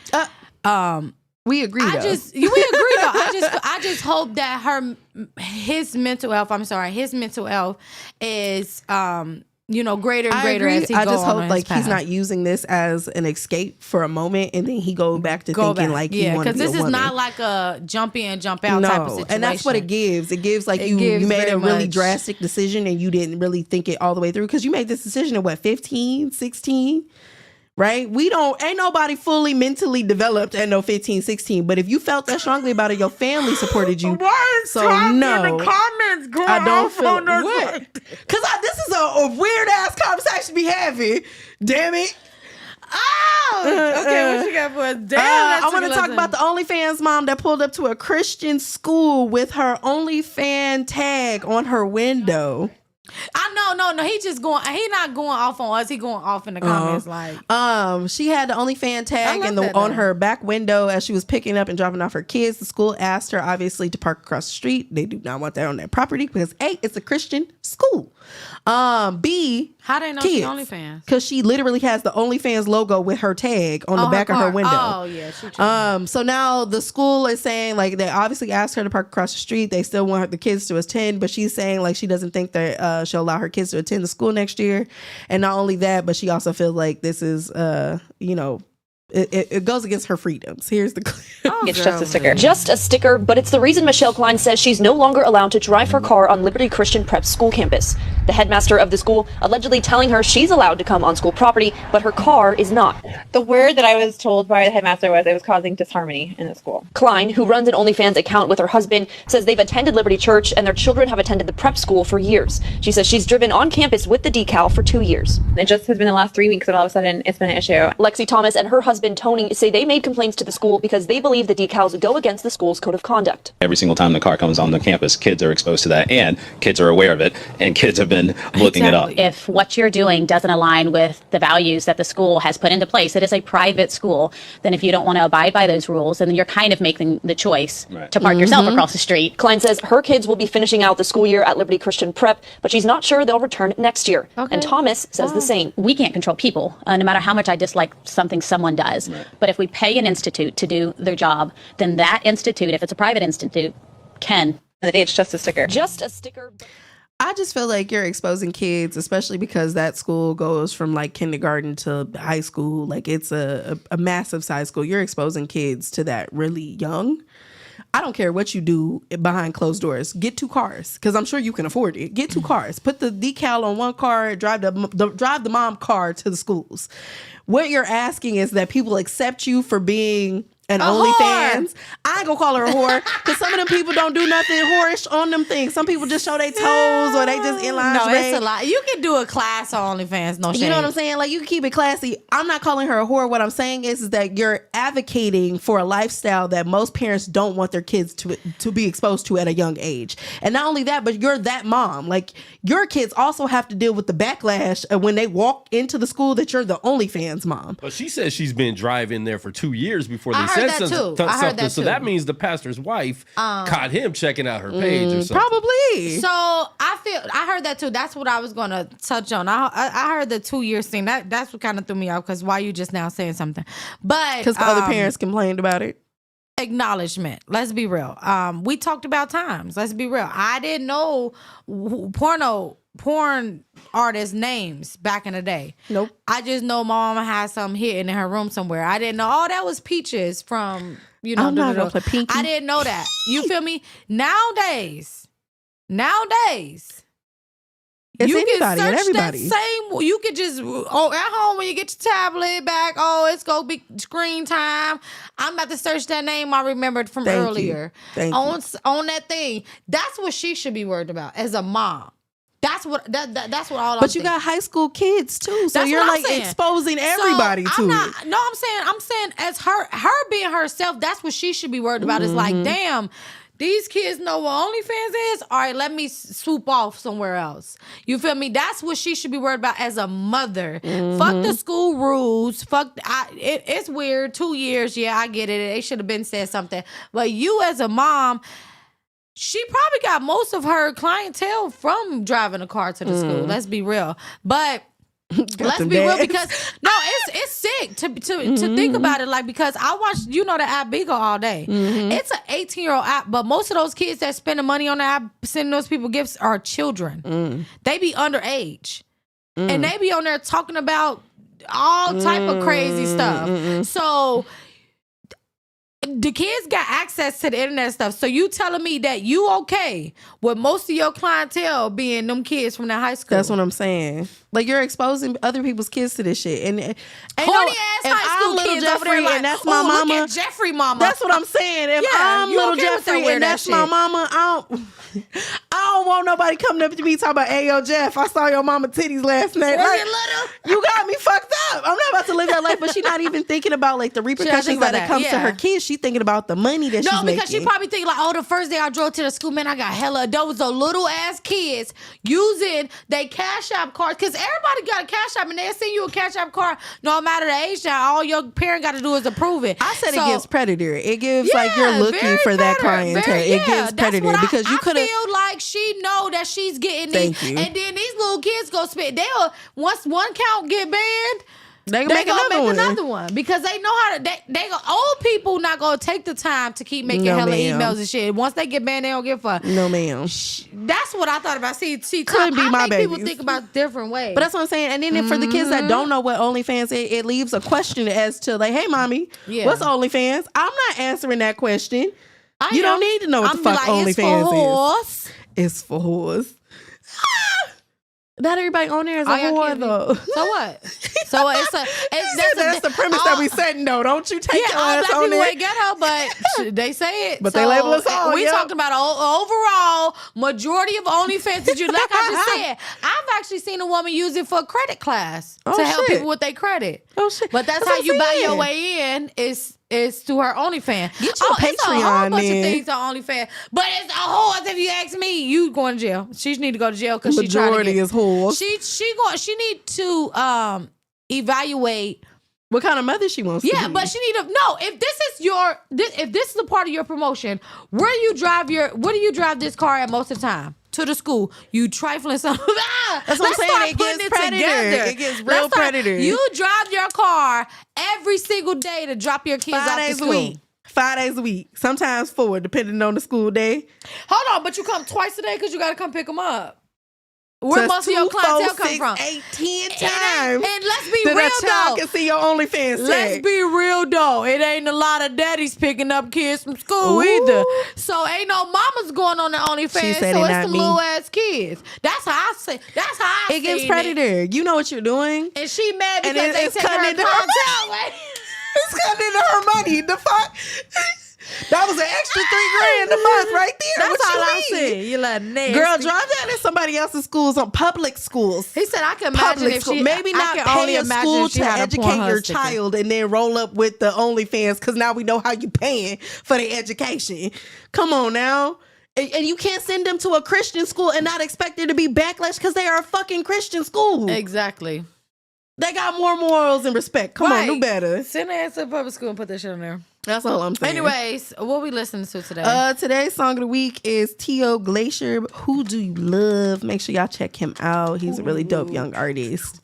we agree though. We agree though. I just hope that his mental health is greater and greater as he goes on. I just hope like he's not using this as an escape for a moment, and then he go back to thinking like he wants to be a woman. Because this is not like a jump in, jump out type of situation. And that's what it gives. It gives like you made a really drastic decision and you didn't really think it all the way through, because you made this decision at what, 15, 16? Right? Ain't nobody fully mentally developed at no 15, 16. But if you felt that strongly about it, your family supported you. So no. In the comments, girl, I don't feel what? Because this is a weird ass conversation to be having. Damn it. Oh, okay. What you got for us? Damn. I want to talk about the OnlyFans mom that pulled up to a Christian school with her OnlyFans tag on her window. No. He not going off on us. He going off in the comments she had the OnlyFans tag on her back window as she was picking up and dropping off her kids. The school asked her obviously to park across the street. They do not want that on their property because A, it's a Christian school. B, how they know she OnlyFans? Because she literally has the OnlyFans logo with her tag on the back of her window. Oh yeah, so now the school is saying like they obviously asked her to park across the street. They still want the kids to attend, but she's saying like she doesn't think that she'll allow her kids to attend the school next year. And not only that, but she also feels like this is It goes against her freedoms. Here's the clip. It's just a sticker. Just a sticker, but it's the reason Michelle Klein says she's no longer allowed to drive her car on Liberty Christian Prep school campus. The headmaster of the school allegedly telling her she's allowed to come on school property, but her car is not. The word that I was told by the headmaster was it was causing disharmony in the school. Klein, who runs an OnlyFans account with her husband, says they've attended Liberty Church and their children have attended the prep school for years. She says she's driven on campus with the decal for 2 years. It just has been the last 3 weeks that all of a sudden it's been an issue. Lexi Thomas and her husband Tony say they made complaints to the school because they believe the decals go against the school's code of conduct. Every single time the car comes on the campus, kids are exposed to that, and kids are aware of it, and kids have been looking it up. If what you're doing doesn't align with the values that the school has put into place, it is a private school, then if you don't want to abide by those rules, then you're kind of making the choice to park yourself across the street. Klein says her kids will be finishing out the school year at Liberty Christian Prep, but she's not sure they'll return next year. Okay. And Thomas says the same. We can't control people, no matter how much I dislike something someone does. But if we pay an institute to do their job, then that institute, if it's a private institute, can. It's just a sticker. Just a sticker. I just feel like you're exposing kids, especially because that school goes from like kindergarten to high school. Like it's a massive size school. You're exposing kids to that really young. I don't care what you do behind closed doors. Get 2 cars, because I'm sure you can afford it. Get 2 cars. Put the decal on one car. Drive the mom car to the schools. What you're asking is that people accept you for being an OnlyFans. I ain't gonna call her a whore, because some of them people don't do nothing whorish on them things. Some people just show their toes, or they just in lingerie. No, it's a lot. You can do a class on OnlyFans, no shame. You know what I'm saying? Like, you can keep it classy. I'm not calling her a whore. What I'm saying is that you're advocating for a lifestyle that most parents don't want their kids to be exposed to at a young age. And not only that, but you're that mom. Like, your kids also have to deal with the backlash of when they walk into the school that you're the OnlyFans mom. But she says she's been driving there for 2 years before they I heard that too. So that means the pastor's wife caught him checking out her page or something. Probably. So I heard that too. That's what I was going to touch on. I heard the 2 years thing. That's what kind of threw me off, because why you just now saying something? But because other parents complained about it. Acknowledgement. Let's be real. We talked about times. Let's be real. I didn't know porn artists' names back in the day. Nope. I just know my mama had something hidden in her room somewhere. I didn't know. Oh, that was Peaches from, I'm not gonna play Pinky. I didn't know that. You feel me? Nowadays, it's you anybody can and search everybody. that same. You could just at home when you get your tablet back. Oh, it's gonna be screen time. I'm about to search that name I remembered from earlier. Thank you. On that thing. That's what she should be worried about as a mom. That's what all. But you got high school kids too, so you're like exposing everybody to it. No, I'm saying as her being herself. That's what she should be worried about. It's like, damn. These kids know what OnlyFans is. All right, let me swoop off somewhere else. You feel me? That's what she should be worried about as a mother. Fuck the school rules. It's weird. 2 years. Yeah, I get it. They should have been said something. But you as a mom, she probably got most of her clientele from driving a car to the school. Let's be real. But let's be real, because no, it's sick to think about it. Like, because I watch, the app Bigo all day. It's an 18-year-old app, but most of those kids that spend the money on the app sending those people gifts are children. They be underage, and they be on there talking about all type of crazy stuff. So the kids got access to the internet stuff. So you telling me that you okay with most of your clientele being them kids from that high school? That's what I'm saying. Like, you're exposing other people's kids to this shit. And horny ass high school kids over there, like, and that's my mama. Look at Jeffrey mama. That's what I'm saying. If I'm little Jeffrey and that's my mama, I don't want nobody coming up to me talking about, hey, yo, Jeff, I saw your mama titties last night. Was it little? You got me fucked up. I'm not about to live that life, but she's not even thinking about like the repercussions that it comes to her kids. She's thinking about the money that she's making. No, because she probably thinking like, oh, the first day I drove to the school, man, I got hella. Those are little ass kids using they Cash App cards, because everybody got a Cash App, and they'll send you a Cash App card no matter the age. Now, all your parent got to do is approve it. I said it gives predator. It gives like you're looking for that clientele. It gives predator, because you could have. I feel like she know that she's getting Thank these, you. and then these little kids go spend. Once one count get banned. They They gonna make one. another one because they know how to. They old people not gonna take the time to keep making hella emails and shit. Once they get banned, they don't give a fuck. No, ma'am. That's what I thought about. See, Could be my babies. People think about different ways. But that's what I'm saying. And then for the kids that don't know what OnlyFans is, it leaves a question as to like, hey, mommy, what's OnlyFans? I'm not answering that question. You don't need to know what the fuck OnlyFans is. It's for whores. Not everybody on there is a whore though. So what? So that's the premise that we setting though. Don't you take your ass on there? Get her, but they say it. But they label us all. We talking about overall majority of OnlyFans. Like I just said, I've actually seen a woman use it for a credit class to help people with their credit. Oh shit! But that's how you buy your way in. Is through her OnlyFans. Get your Patreon, it's a whole bunch of things on OnlyFans, but it's a whore. If you ask me, you going to jail. She need to go to jail because she trying to get. Majority is whores. She need to evaluate what kind of mother she wants. Yeah, to be. but she need to know if this is a part of your promotion. What do you drive this car at most of the time? To the school, you trifling something. That's what I'm saying. It gets predator. It gets real predator. You drive your car every single day to drop your kids off to school. 5 days a week, sometimes 4, depending on the school day. Hold on, but you come twice a day because you got to come pick them up. Where most of your clientele come from? 8, 10 times. And let's be then real a child though. can see your OnlyFans tag. Let's be real though. It ain't a lot of daddies picking up kids from school either. So ain't no mamas going on the OnlyFans. So it's some little ass kids. That's how I say. That's how I. It gets predator. You know what you're doing. And she mad because it's they take cutting her into her money. It's cutting into her money. The fuck. That was an extra $3,000 a month right there. That's what all you I see. You like nasty. Girl, drive down in somebody else's schools on public schools. He said I can imagine if she maybe not pay a school to educate your child and then roll up with the OnlyFans because now we know how you paying for the education. Come on now. And you can't send them to a Christian school and not expect there to be backlash because they are a fucking Christian school. Exactly. They got more morals and respect. Come on, do better. Send their ass to public school and put that shit on there. That's all I'm saying. Anyways, what we listening to today? Today's song of the week is T.O. Glacier. Who Do You Love? Make sure y'all check him out. He's a really dope young artist.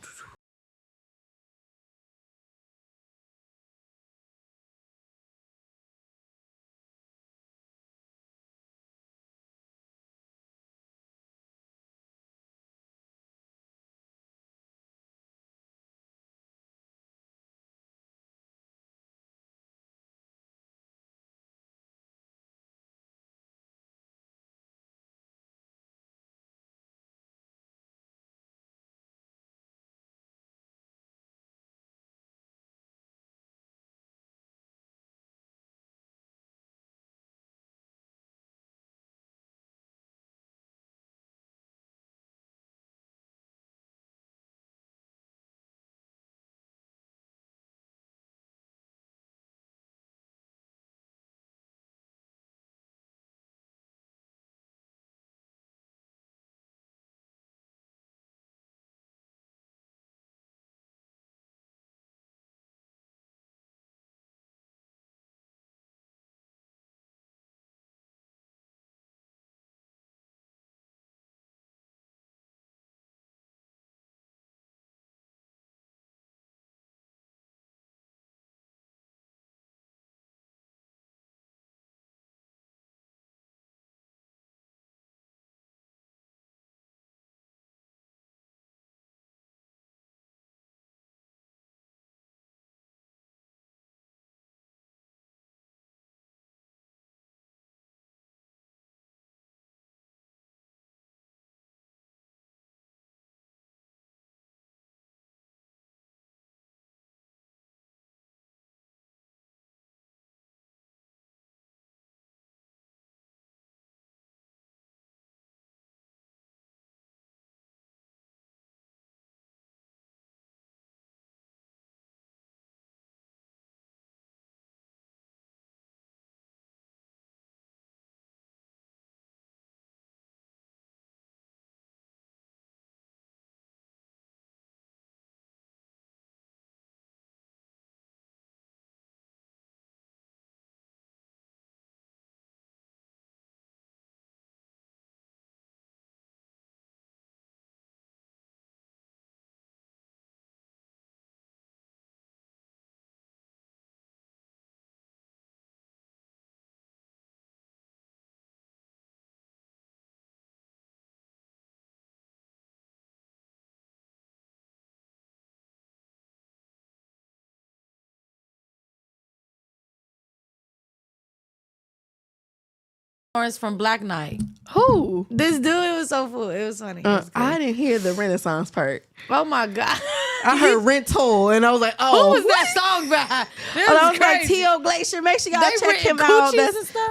Lawrence from Black Knight. Who? This dude, it was so cool. It was funny. It was I didn't hear the Renaissance part. Oh my God. I heard Rental, and I was like, oh. Who was that song by? And I was like, T.O. Glacier, make sure y'all check him out.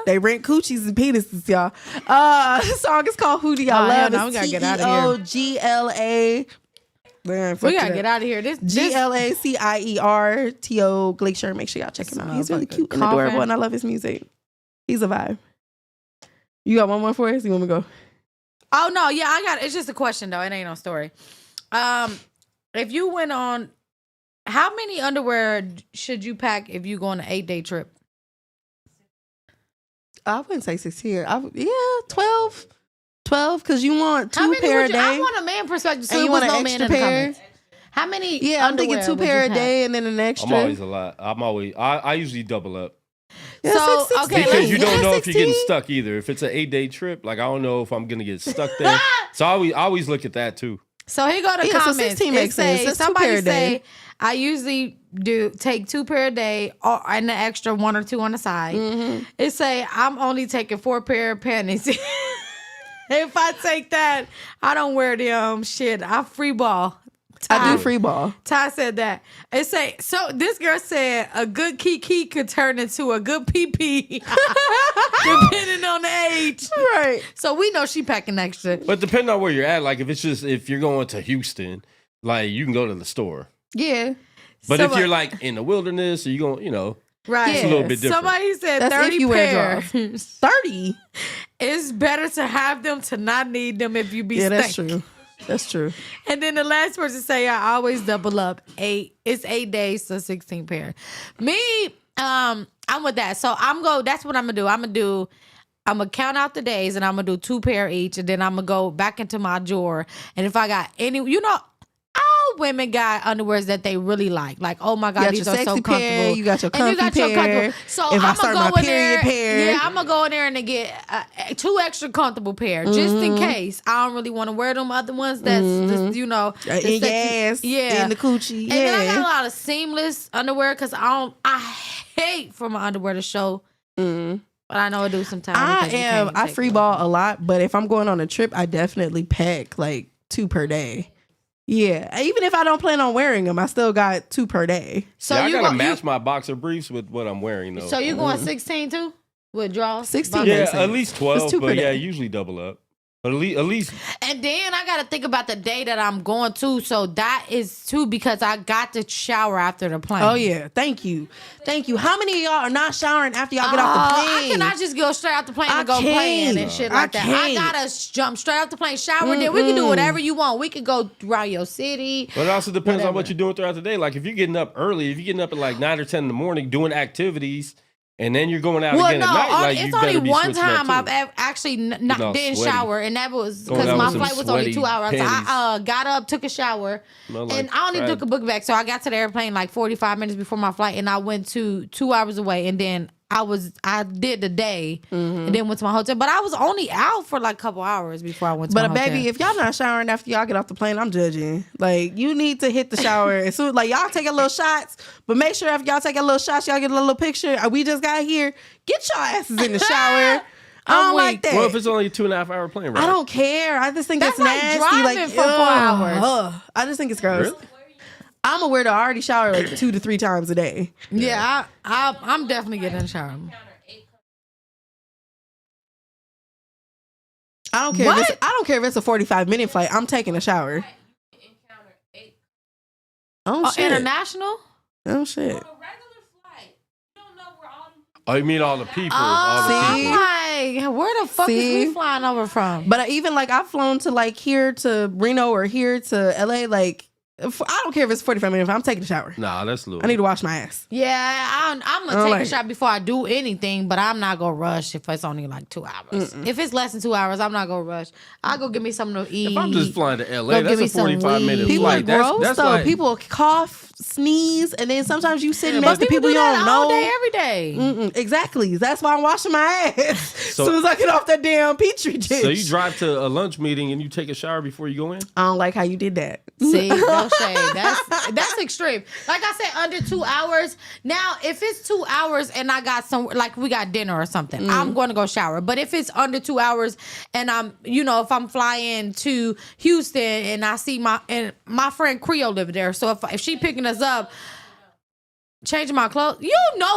They rent coochies and penises, y'all. The song is called Who Do Y'all Love? We gotta get out of here. T-E-O-G-L-A. Man, we gotta get out of here. This Glacier, T.O. Glacier. Make sure y'all check him out. He's really cute and adorable, and I love his music. He's a vibe. You got one more for us? You want me to go? Oh no, yeah, I got it. It's just a question though. It ain't no story. If you went on, how many underwear should you pack if you go on an 8-day trip? I wouldn't say 16. 12. 12, because you want two pair a day. I want a man perspective, so you want an no man in the comments. How many? Yeah, I'm thinking 2 pair a day and then an extra. I'm always a lot. I usually double up. Yeah, so okay, because you don't know 16. if you're getting stuck either. If it's an 8-day trip, like I don't know if I'm gonna get stuck there. So I always look at that too. So here go the comments. So 16 makes sense. That's somebody 2 pair a day. say I usually take 2 pair a day and the extra 1 or 2 on the side. Mm-hmm. It say I'm only taking 4 pair of panties. If I take that, I don't wear them shit. I free ball. I do free ball. Ty said that. It say so. This girl said a good kiki could turn into a good PP, depending on the age. Right. So we know she packing extra. But depending on where you're at, like if you're going to Houston, like you can go to the store. Yeah. But if you're like in the wilderness, or you going, right, it's a little bit different. Somebody said That's 30 if you wear pairs. 30. It's better to have them to not need them if you be Yeah, that's stank. true. That's true. And then the last person say I always double up 8. It's 8 days, so 16 pair. Me, I'm with that. So that's what I'm gonna do. I'm gonna count out the days and I'm gonna do 2 pair each, and then I'm gonna go back into my drawer. And if I got any, all women got underwears that they really like. Like, oh my God, these are so comfortable. Pair, you got your comfy pair. So if I'm I start gonna my go in period there. pair. Yeah, I'm gonna go in there and get 2 extra comfortable pair, just in case. I don't really want to wear them other ones. That's just, in your ass, in the coochie. And then I got a lot of seamless underwear because I hate for my underwear to show. But I know I do sometimes. I free ball a lot, but if I'm going on a trip, I definitely pack like 2 per day. Yeah, even if I don't plan on wearing them, I still got 2 per day. So I gotta match my boxer briefs with what I'm wearing though. So you going 16 too with draws? 16. Yeah, at least 12. But yeah, day. Usually double up. But at least. And then I gotta think about the day that I'm going to. So that is too, because I got to shower after the plane. Oh yeah, thank you. How many of y'all are not showering after y'all get off the plane? I cannot just go straight out the plane and go playing and shit like that. I gotta jump straight out the plane, shower. Then we can do whatever you want. We could go around your city. But it also depends on what you're doing throughout the day. Like if you're getting up early, if you're getting up at like 9 or 10 in the morning doing activities. And then you're going out again at night. Like, it's only one time I've actually didn't shower, and that was because my flight was only 2 hours. I got up, took a shower, and I only took a book bag. So I got to the airplane like 45 minutes before my flight, and I went to 2 hours away, and then I did the day, and then went to my hotel. But I was only out for like a couple hours before I went to my hotel. But baby, if y'all not showering after y'all get off the plane, I'm judging. Like, you need to hit the shower as soon. Like, y'all take a little shots, but make sure after y'all take a little shots, y'all get a little picture. We just got here. Get your asses in the shower. I don't like that. Well, if it's only a 2.5 hour plane ride, I don't care. I just think that's it's nasty. Driving for 4 hours. I just think it's gross. Really? I'm a weirdo. I already shower like 2 to 3 times a day. Yeah, I'm definitely getting in the shower. I don't care. I don't care if it's a 45-minute flight. I'm taking a shower. Oh shit! International? Oh shit! Oh, you mean all the people? I'm like, where the fuck is we flying over from? But even like I've flown to like here to Reno or here to LA. Like I don't care if it's 45 minutes. I'm taking a shower. Nah, that's little. I need to wash my ass. Yeah, I'm gonna take a shower before I do anything, but I'm not gonna rush if it's only like 2 hours. If it's less than 2 hours, I'm not gonna rush. I'll go get me something to eat. If I'm just flying to LA, that's a 45-minute people flight. People are gross that's though. like, people cough, sneeze, and then sometimes you sit next to people you don't know. All day, every day. Exactly. That's why I'm washing my ass as soon as I get off that damn Petri dish. So you drive to a lunch meeting and you take a shower before you go in? I don't like how you did that. See, that's no shade. That's extreme. Like I said, under 2 hours. Now, if it's 2 hours and I got like we got dinner or something, I'm going to go shower. But if it's under 2 hours and if I'm flying to Houston and I see my friend Creole live there, so if she picking us up, changing my clothes,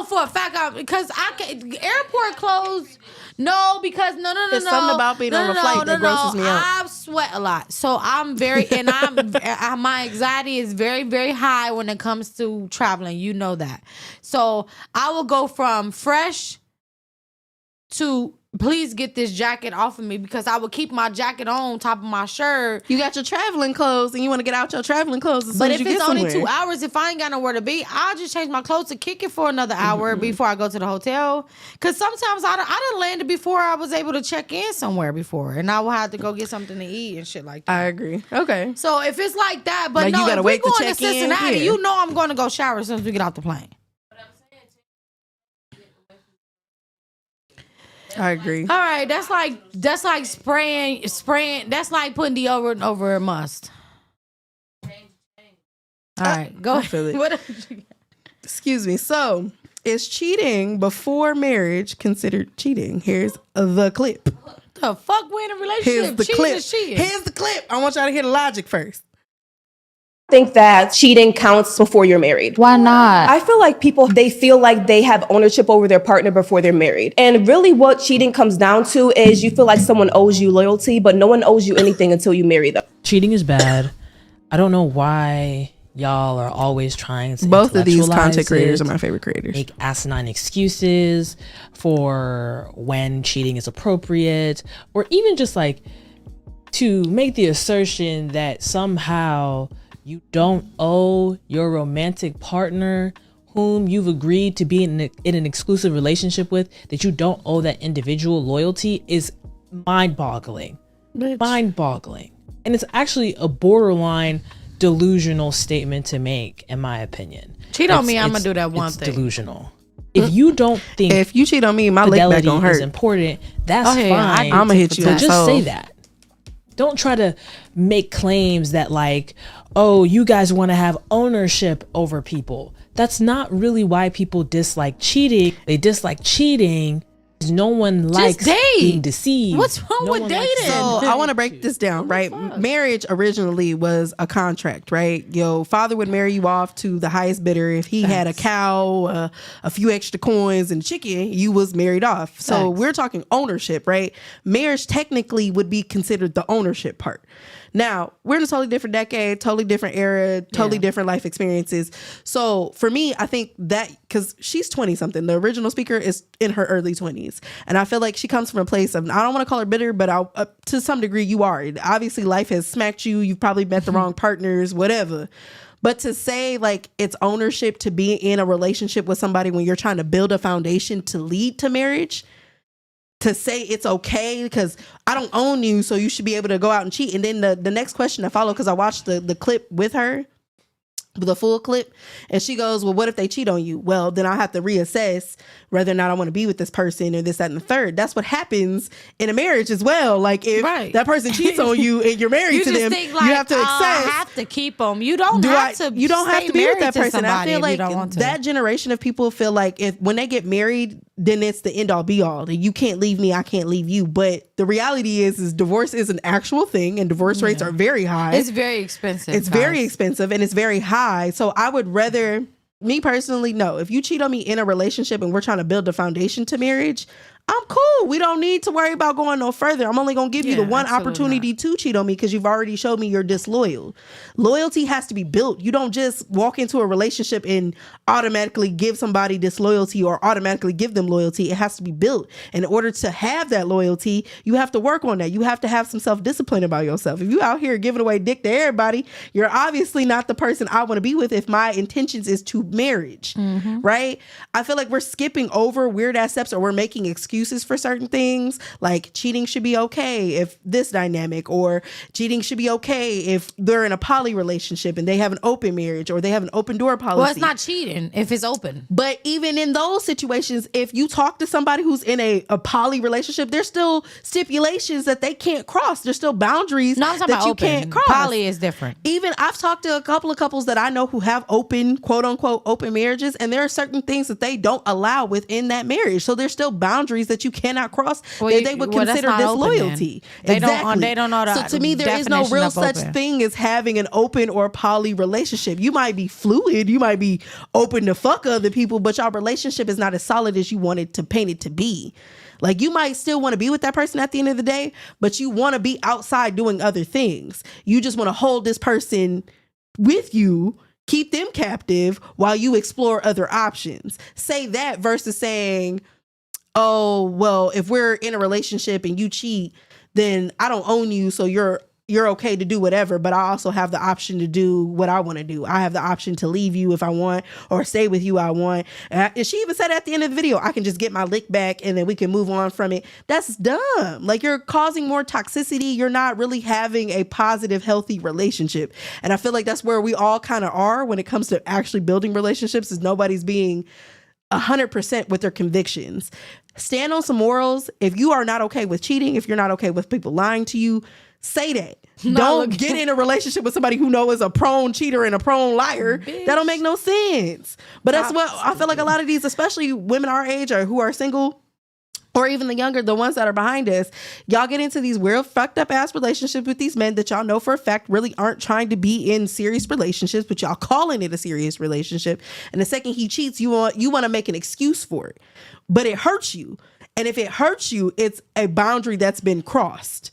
for a fact, because I can airport clothes. No, because no. There's something about being on a flight that grosses me out. I sweat a lot, so I'm my anxiety is very, very high when it comes to traveling. You know that, so I will go from fresh to please get this jacket off of me, because I would keep my jacket on top of my shirt. You got your traveling clothes and you want to get out your traveling clothes as soon as you get somewhere. But if it's only 2 hours, if I ain't got nowhere to be, I'll just change my clothes to kick it for another hour before I go to the hotel. Because sometimes I done landed before I was able to check in somewhere before, and I will have to go get something to eat and shit like that. I agree. Okay. So if it's like that, but like no, you gotta if wait we to going check to Cincinnati, in, I'm going to go shower as soon as we get off the plane. I agree. All right, that's like spraying. That's like putting deodorant over a must. All right, go ahead. Excuse me. So, is cheating before marriage considered cheating? Here's the clip. The fuck, we're in a relationship. Here's the cheating clip. is cheating. Here's the clip. I want y'all to hear the logic first. Think that cheating counts before you're married. Why not? I feel like people, they feel like they have ownership over their partner before they're married. And really what cheating comes down to is you feel like someone owes you loyalty, but no one owes you anything until you marry them. Cheating is bad. I don't know why y'all are always trying to both of these content creators are my favorite creators. Make asinine excuses for when cheating is appropriate, or even just like to make the assertion that somehow you don't owe your romantic partner whom you've agreed to be in an exclusive relationship with, that you don't owe that individual loyalty, is mind-boggling. Mind-boggling. And it's actually a borderline delusional statement to make, in my opinion. Cheat on me, I'm going to do that one thing. It's delusional. If you don't think if you cheat on me, my leg back gonna hurt. Is important, that's fine. I'm gonna hit you. So just say that. Don't try to make claims that like, oh, you guys want to have ownership over people. That's not really why people dislike cheating. They dislike cheating because no one likes being deceived. What's wrong with dating? So I want to break this down, right? Marriage originally was a contract, right? Your father would marry you off to the highest bidder. If he had a cow, a few extra coins and chicken, you was married off. So we're talking ownership, right? Marriage technically would be considered the ownership part. Now, we're in a totally different decade, totally different era, totally different life experiences. So for me, I think that, because she's 20-something, the original speaker is in her early 20s. And I feel like she comes from a place of, I don't want to call her bitter, but to some degree you are. Obviously, life has smacked you. You've probably met the wrong partners, whatever. But to say like it's ownership to be in a relationship with somebody when you're trying to build a foundation to lead to marriage, to say it's okay because I don't own you, so you should be able to go out and cheat. And then the next question to follow, because I watched the clip with her, the full clip, and she goes, well, what if they cheat on you? Well, then I have to reassess whether or not I want to be with this person or this, that, and the third. That's what happens in a marriage as well. Like if that person cheats on you and you're married to them, you have to assess. I have to keep them. You don't have to be with that person. I feel like that generation of people feel like when they get married, then it's the end all be all. You can't leave me, I can't leave you. But the reality is divorce is an actual thing, and divorce rates are very high. It's very expensive. It's very expensive, and it's very high. So I would rather, me personally, no. If you cheat on me in a relationship and we're trying to build a foundation to marriage, I'm cool. We don't need to worry about going no further. I'm only going to give you the one opportunity to cheat on me because you've already showed me you're disloyal. Loyalty has to be built. You don't just walk into a relationship and automatically give somebody disloyalty or automatically give them loyalty. It has to be built. And in order to have that loyalty, you have to work on that. You have to have some self-discipline about yourself. If you out here giving away dick to everybody, you're obviously not the person I want to be with if my intentions is to marriage, right? I feel like we're skipping over weird ass steps, or we're making excuses excuses for certain things. Like cheating should be okay if this dynamic, or cheating should be okay if they're in a poly relationship and they have an open marriage or they have an open door policy. Well, it's not cheating if it's open. But even in those situations, if you talk to somebody who's in a poly relationship, there's still stipulations that they can't cross. There's still boundaries that you can't cross. Poly is different. Even I've talked to a couple of couples that I know who have open, quote unquote, open marriages, and there are certain things that they don't allow within that marriage. So there's still boundaries that you cannot cross that they would consider disloyalty. They don't know that. So to me, there is no real such thing as having an open or poly relationship. You might be fluid, you might be open to fuck other people, but your relationship is not as solid as you want it to paint it to be. Like, you might still want to be with that person at the end of the day, but you want to be outside doing other things. You just want to hold this person with you, keep them captive while you explore other options. Say that versus saying, oh, well, if we're in a relationship and you cheat, then I don't own you, so you're okay to do whatever, but I also have the option to do what I want to do. I have the option to leave you if I want, or stay with you I want. And she even said at the end of the video, I can just get my lick back and then we can move on from it. That's dumb. Like, you're causing more toxicity. You're not really having a positive, healthy relationship. And I feel like that's where we all kind of are when it comes to actually building relationships, is nobody's being 100% with their convictions. Stand on some morals. If you are not okay with cheating, if you're not okay with people lying to you, say that. Don't get in a relationship with somebody who knows is a prone cheater and a prone liar. Bitch. That don't make no sense. But that's what I feel like a lot of these, especially women our age or who are single, or even the younger, the ones that are behind us, y'all get into these weird fucked up ass relationships with these men that y'all know for a fact really aren't trying to be in serious relationships, but y'all calling it a serious relationship. And the second he cheats, you want to make an excuse for it. But it hurts you. And if it hurts you, it's a boundary that's been crossed.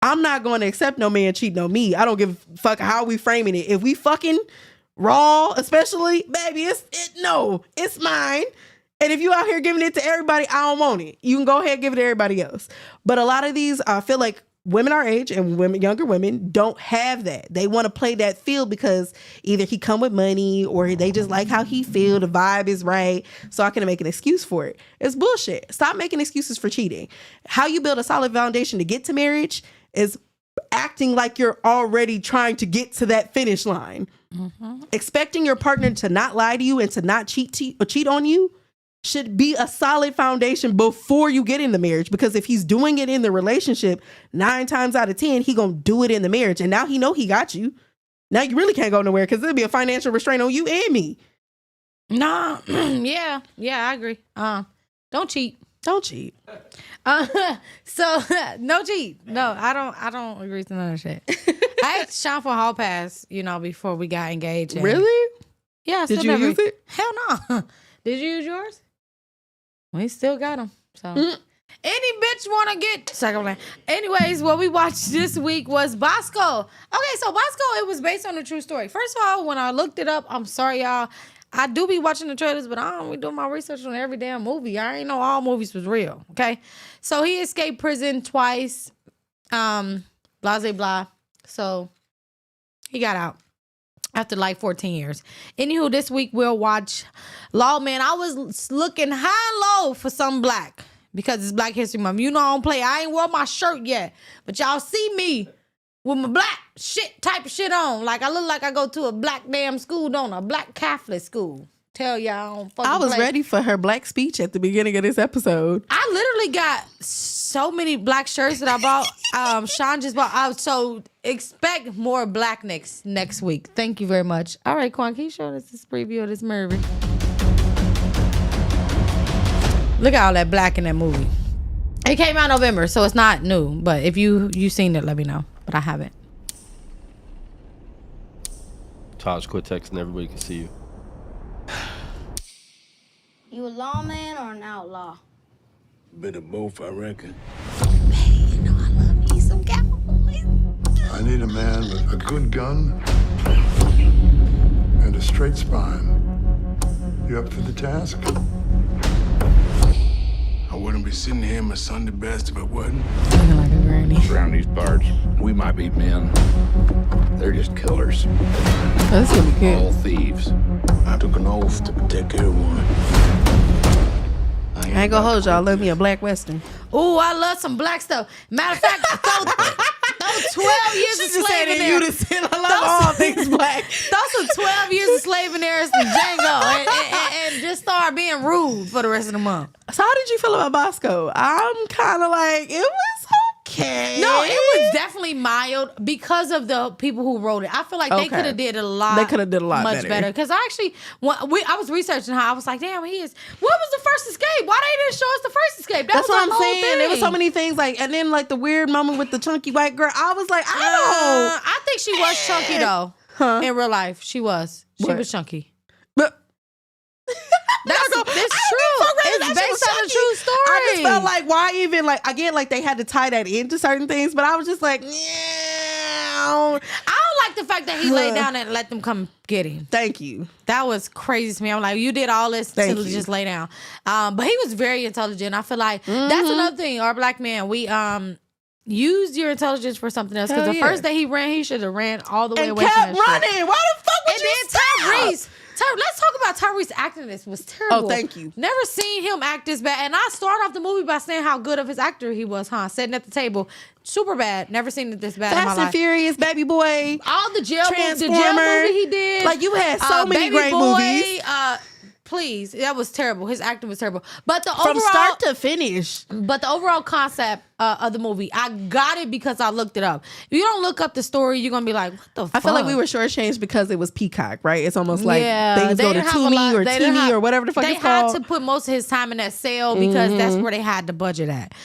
I'm not going to accept no man cheating on me. I don't give a fuck how we framing it. If we fucking raw, especially, baby, it's mine. And if you out here giving it to everybody, I don't want it. You can go ahead and give it to everybody else. But a lot of these, I feel like women our age and younger women don't have that. They want to play that field because either he come with money or they just like how he feel. The vibe is right. So I can make an excuse for it. It's bullshit. Stop making excuses for cheating. How you build a solid foundation to get to marriage is acting like you're already trying to get to that finish line. Mm-hmm. Expecting your partner to not lie to you and to not cheat on you should be a solid foundation before you get in the marriage. Because if he's doing it in the relationship, 9 times out of 10, he gonna do it in the marriage. And now he know he got you. Now you really can't go nowhere because there'll be a financial restraint on you and me. Nah, yeah, I agree. Don't cheat. Don't cheat. So no cheat. No, I don't agree to none of that shit. I had Sean for hall pass, before we got engaged. Really? Yeah. Did you use it? Hell no. Did you use yours? We still got them. So any bitch want to get second line. Anyways, what we watched this week was Bosco. Okay, so Bosco, it was based on a true story. First of all, when I looked it up, I'm sorry, y'all. I do be watching the trailers, but I don't be doing my research on every damn movie. I ain't know all movies was real. Okay, so he escaped prison twice. Blah, blah, blah. So he got out after like 14 years. Anywho, this week we'll watch Lawman. I was looking high and low for some black because it's Black History Month. You know I don't play. I ain't wore my shirt yet, but y'all see me with my black shit type of shit on. Like, I look like I go to a black damn school, don't I? A black Catholic school. Tell y'all I don't fucking I was play. ready for her black speech at the beginning of this episode. I literally got so many black shirts that I bought. Sean just bought. So expect more black next week. Thank you very much. All right, Quan, can you show us this preview of this movie? Look at all that black in that movie. It came out November, so it's not new. But if you seen it, let me know. But I haven't. Taj, quit texting. Everybody can see you. You a lawman or an outlaw? Bit of both, I reckon. Hey, you know I love me some cowboys. I need a man with a good gun and a straight spine. You up for the task? I wouldn't be sitting here in my Sunday best if I wasn't. Looking like a granny. Around these parts, we might be men. They're just killers. Oh, that's gonna be good. All thieves. I took an oath to protect everyone. I ain't gonna hold y'all. Love me a black Western. Ooh, I love some black stuff. Matter of fact, those 12 years of slave in there. I love all things black. Those are 12 years of slave in there, some Django, and just start being rude for the rest of the month. So how did you feel about Bosco? I'm kind of like, it was okay. No, it was definitely mild because of the people who wrote it. I feel like they could have did a lot. They could have did a lot much better. Because I actually, I was researching how I was like, damn, he is. What was the first escape? Why they didn't show us the first escape? That's what I'm saying. Thing. There was so many things like, and then like the weird moment with the chunky white girl. I was like, I think she was chunky though. Huh? In real life, she was. She was chunky. But That's true. It's based on a true story. I just felt like, why even like again, like they had to tie that into certain things, but I was just like, I don't like the fact that he laid down and let them come get him. Thank you. That was crazy to me. I'm like, you did all this to just lay down. But he was very intelligent. I feel like that's another thing. Our black man, we used your intelligence for something else. Because the first day he ran, he should have ran all the way away from that running. shit. Why the fuck would and you then Tyrese. Let's talk about Tyrese acting. This was terrible. Oh, thank you. Never seen him act this bad. And I start off the movie by saying how good of his actor he was, sitting at the table. Super bad. Never seen it this bad in my life. Fast and Furious, Baby Boy. All the jail movie he did. Like, you had so many great movies. Please, that was terrible. His acting was terrible. But the overall, from start to finish. But the overall concept of the movie, I got it because I looked it up. If you don't look up the story, you're gonna be like, what the fuck? I feel like we were shortchanged because it was Peacock, right? It's almost like things go to Tubi or TV or whatever the fuck it's called. They had to put most of his time in that sale because that's where they had the budget at.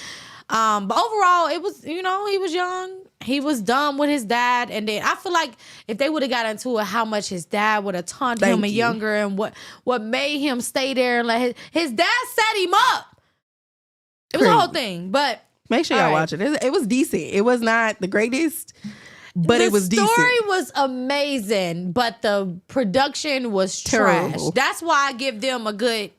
But overall, it was, he was young. He was dumb with his dad. And then I feel like if they would have got into it, how much his dad would have taunted him and younger and what made him stay there and let his dad set him up. It was a whole thing. But make sure y'all watch it. It was decent. It was not the greatest, but it was decent. The story was amazing, but the production was terrible. Trash. That's why I give them a good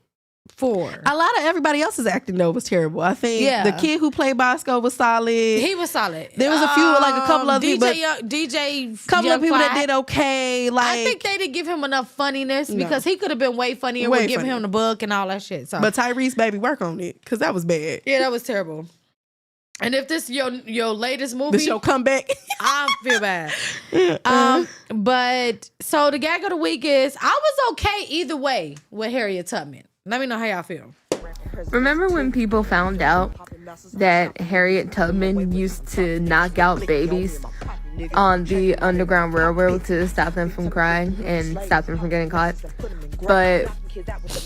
4. A lot of everybody else's acting though was terrible. I think the kid who played Bosco was solid. He was solid. There was a few, like a couple of people, couple of people that did okay. Like, I think they didn't give him enough funniness because he could have been way funnier with giving him the book and all that shit. So, but Tyrese, baby, work on it because that was bad. Yeah, that was terrible. And if this your latest movie, this your comeback, I feel bad. But so the gag of the week is I was okay either way with Harriet Tubman. Let me know how y'all feel. Remember when people found out that Harriet Tubman used to knock out babies on the Underground Railroad to stop them from crying and stop them from getting caught? But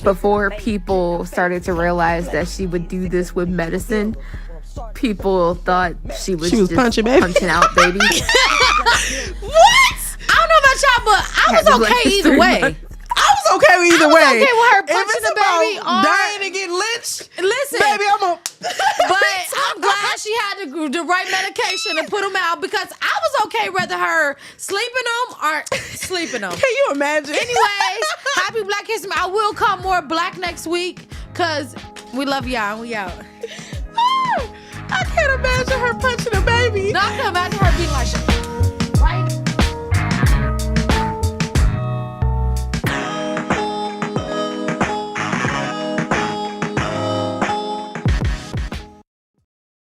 before people started to realize that she would do this with medicine, people thought she was just punching out babies. What? I don't know about y'all, but I was okay either way. I was okay with either way. I was okay with her punching the baby on dying and getting lynched. Listen, baby, but I'm glad she had the right medication to put him out because I was okay whether her sleeping them or sleeping them. Can you imagine? Anyways, happy Black History Month. I will come more black next week because we love y'all and we out. I can't imagine her punching a baby. No, I can imagine her being like.